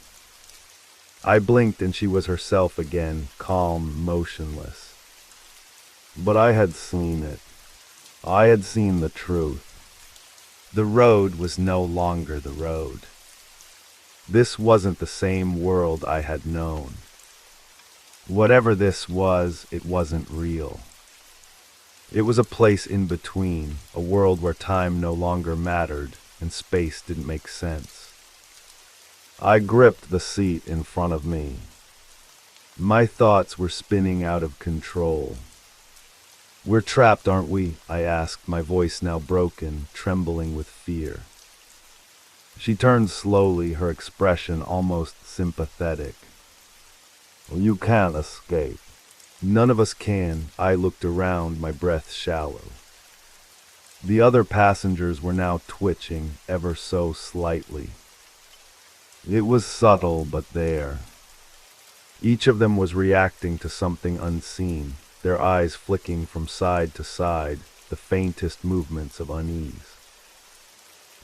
I blinked and she was herself again, calm, motionless. But I had seen it. I had seen the truth. The road was no longer the road. This wasn't the same world I had known. Whatever this was, it wasn't real. It was a place in between, a world where time no longer mattered and space didn't make sense. I gripped the seat in front of me. My thoughts were spinning out of control. "We're trapped, aren't we?" I asked, my voice now broken, trembling with fear. She turned slowly, her expression almost sympathetic. "You can't escape." "None of us can." I looked around, my breath shallow. The other passengers were now twitching, ever so slightly. It was subtle, but there. Each of them was reacting to something unseen, their eyes flicking from side to side, the faintest movements of unease.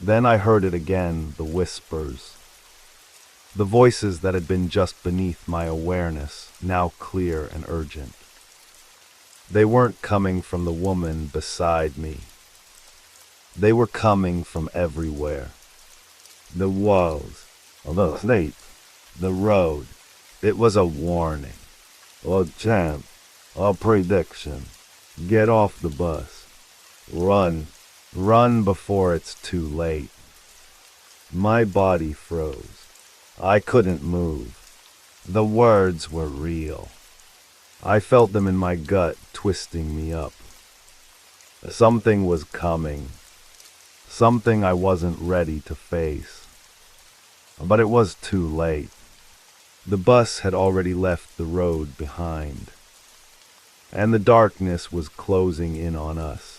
Then I heard it again, the whispers. The voices that had been just beneath my awareness, now clear and urgent. They weren't coming from the woman beside me. They were coming from everywhere. The walls, the slate, the road. It was a warning, a chant, a prediction. Get off the bus. Run. Run before it's too late. My body froze. I couldn't move. The words were real. I felt them in my gut, twisting me up. Something was coming. Something I wasn't ready to face. But it was too late. The bus had already left the road behind. And the darkness was closing in on us.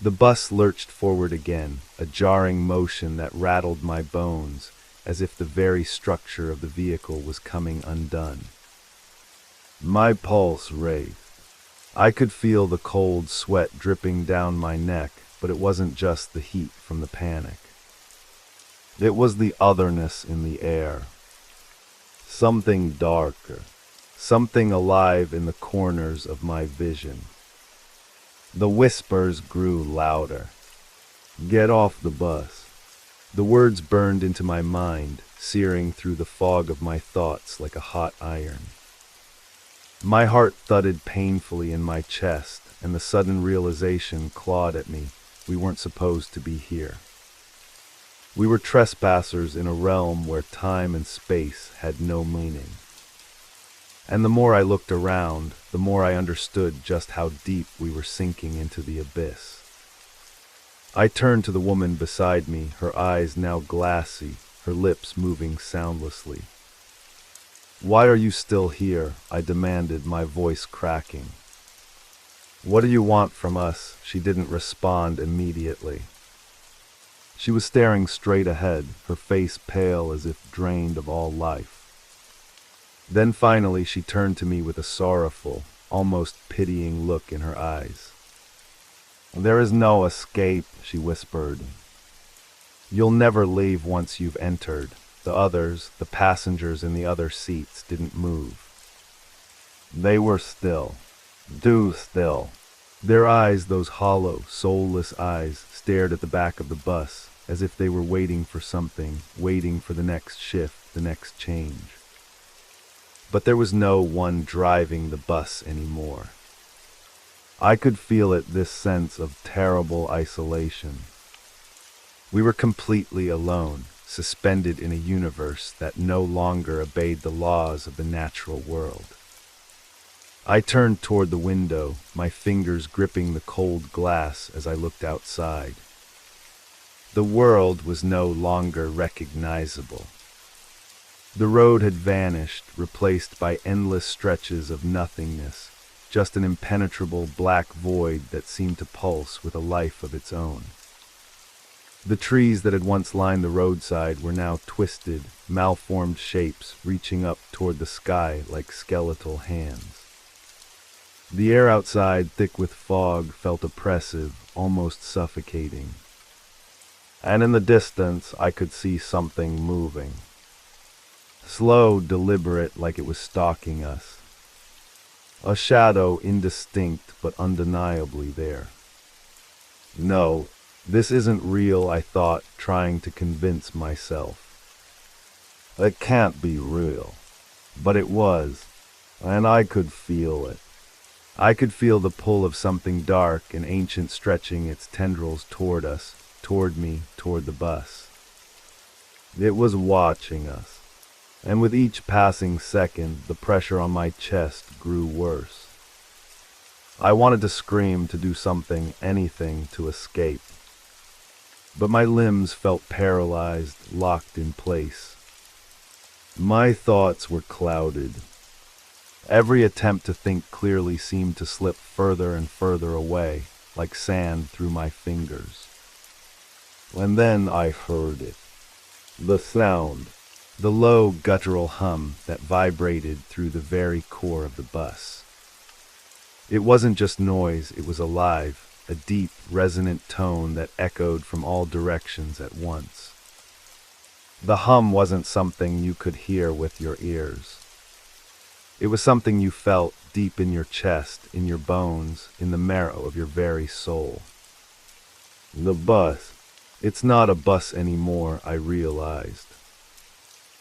The bus lurched forward again, a jarring motion that rattled my bones, as if the very structure of the vehicle was coming undone. My pulse raced. I could feel the cold sweat dripping down my neck, but it wasn't just the heat from the panic. It was the otherness in the air. Something darker, something alive in the corners of my vision. The whispers grew louder. Get off the bus. The words burned into my mind, searing through the fog of my thoughts like a hot iron. My heart thudded painfully in my chest, and the sudden realization clawed at me. We weren't supposed to be here. We were trespassers in a realm where time and space had no meaning. And the more I looked around, the more I understood just how deep we were sinking into the abyss. I turned to the woman beside me, her eyes now glassy, her lips moving soundlessly. "Why are you still here?" I demanded, my voice cracking. "What do you want from us?" She didn't respond immediately. She was staring straight ahead, her face pale as if drained of all life. Then finally she turned to me with a sorrowful, almost pitying look in her eyes. "There is no escape," she whispered. "You'll never leave once you've entered." The others, the passengers in the other seats, didn't move. They were still. Too still. Their eyes, those hollow, soulless eyes, stared at the back of the bus, as if they were waiting for something, waiting for the next shift, the next change. But there was no one driving the bus anymore. I could feel it, this sense of terrible isolation. We were completely alone, suspended in a universe that no longer obeyed the laws of the natural world. I turned toward the window, my fingers gripping the cold glass as I looked outside. The world was no longer recognizable. The road had vanished, replaced by endless stretches of nothingness, just an impenetrable black void that seemed to pulse with a life of its own. The trees that had once lined the roadside were now twisted, malformed shapes reaching up toward the sky like skeletal hands. The air outside, thick with fog, felt oppressive, almost suffocating. And in the distance, I could see something moving. Slow, deliberate, like it was stalking us. A shadow, indistinct but undeniably there. "No, this isn't real," I thought, trying to convince myself. "It can't be real." But it was, and I could feel it. I could feel the pull of something dark and ancient stretching its tendrils toward us, toward me, toward the bus. It was watching us, and with each passing second, the pressure on my chest grew worse. I wanted to scream, to do something, anything, to escape. But my limbs felt paralyzed, locked in place. My thoughts were clouded. Every attempt to think clearly seemed to slip further and further away, like sand through my fingers. And then I heard it. The sound. The low, guttural hum that vibrated through the very core of the bus. It wasn't just noise, it was alive, a deep, resonant tone that echoed from all directions at once. The hum wasn't something you could hear with your ears. It was something you felt deep in your chest, in your bones, in the marrow of your very soul. The bus. It's not a bus anymore, I realized.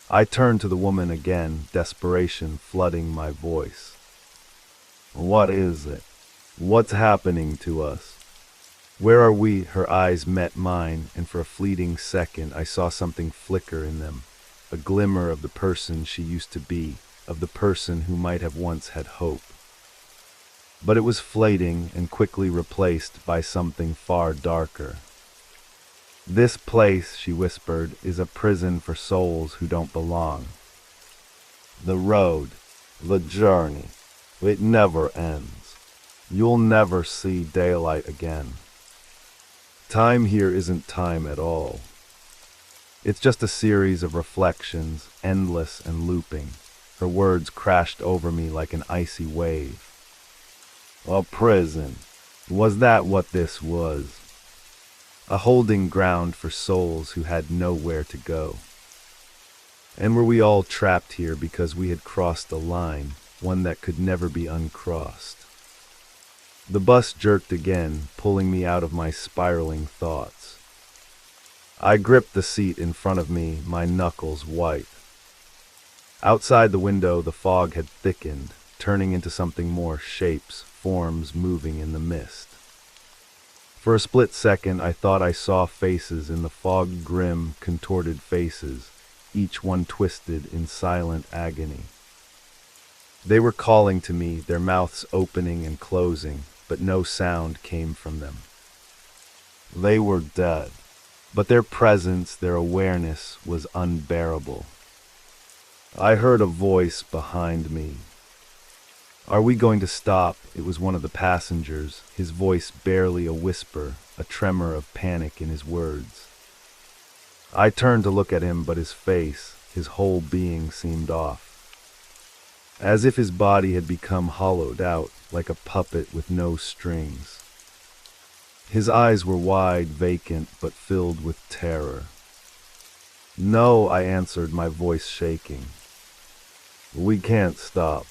I turned to the woman again, desperation flooding my voice. "What is it? What's happening to us? Where are we?" Her eyes met mine, and for a fleeting second I saw something flicker in them, a glimmer of the person she used to be, of the person who might have once had hope. But it was fleeting and quickly replaced by something far darker. "This place," she whispered, "is a prison for souls who don't belong. The road, the journey, it never ends. You'll never see daylight again. Time here isn't time at all. It's just a series of reflections, endless and looping." Her words crashed over me like an icy wave. A prison. Was that what this was? A holding ground for souls who had nowhere to go. And were we all trapped here because we had crossed a line, one that could never be uncrossed? The bus jerked again, pulling me out of my spiraling thoughts. I gripped the seat in front of me, my knuckles white. Outside the window, the fog had thickened, turning into something more, shapes, forms moving in the mist. For a split second, I thought I saw faces in the fog, grim, contorted faces, each one twisted in silent agony. They were calling to me, their mouths opening and closing, but no sound came from them. They were dead, but their presence, their awareness, was unbearable. I heard a voice behind me. "Are we going to stop?" It was one of the passengers, his voice barely a whisper, a tremor of panic in his words. I turned to look at him, but his face, his whole being seemed off. as if his body had become hollowed out like a puppet with no strings. His eyes were wide, vacant, but filled with terror. "No," I answered, my voice shaking. "We can't stop.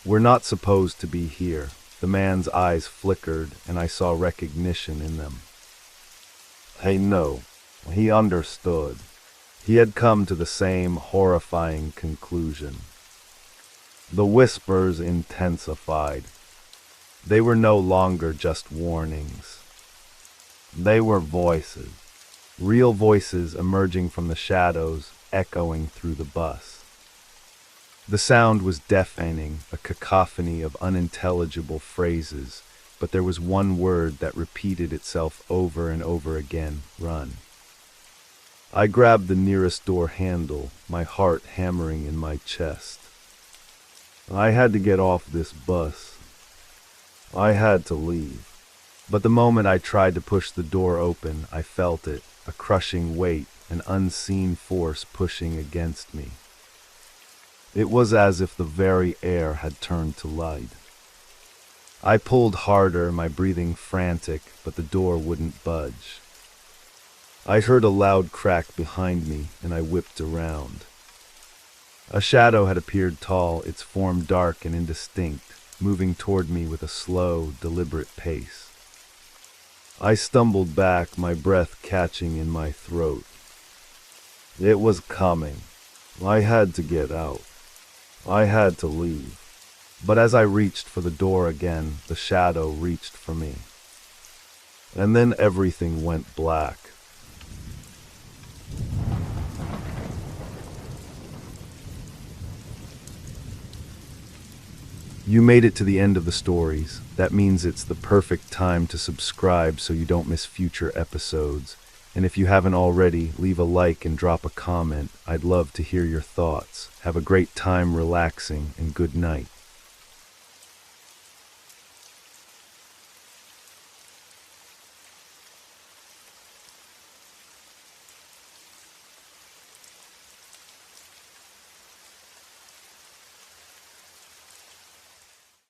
We're not supposed to be here." The man's eyes flickered, and I saw recognition in them. Hey, no. He understood. He had come to the same horrifying conclusion. The whispers intensified. They were no longer just warnings. They were voices. Real voices emerging from the shadows, echoing through the bus. The sound was deafening, a cacophony of unintelligible phrases, but there was one word that repeated itself over and over again: run. I grabbed the nearest door handle, my heart hammering in my chest. I had to get off this bus. I had to leave. But the moment I tried to push the door open, I felt it, a crushing weight, an unseen force pushing against me. It was as if the very air had turned to light. I pulled harder, my breathing frantic, but the door wouldn't budge. I heard a loud crack behind me, and I whipped around. A shadow had appeared tall, its form dark and indistinct, moving toward me with a slow, deliberate pace. I stumbled back, my breath catching in my throat. It was coming. I had to get out. I had to leave. But as I reached for the door again, the shadow reached for me. And then everything went black. You made it to the end of the stories. That means it's the perfect time to subscribe so you don't miss future episodes. And if you haven't already, leave a like and drop a comment. I'd love to hear your thoughts. Have a great time relaxing, and good night.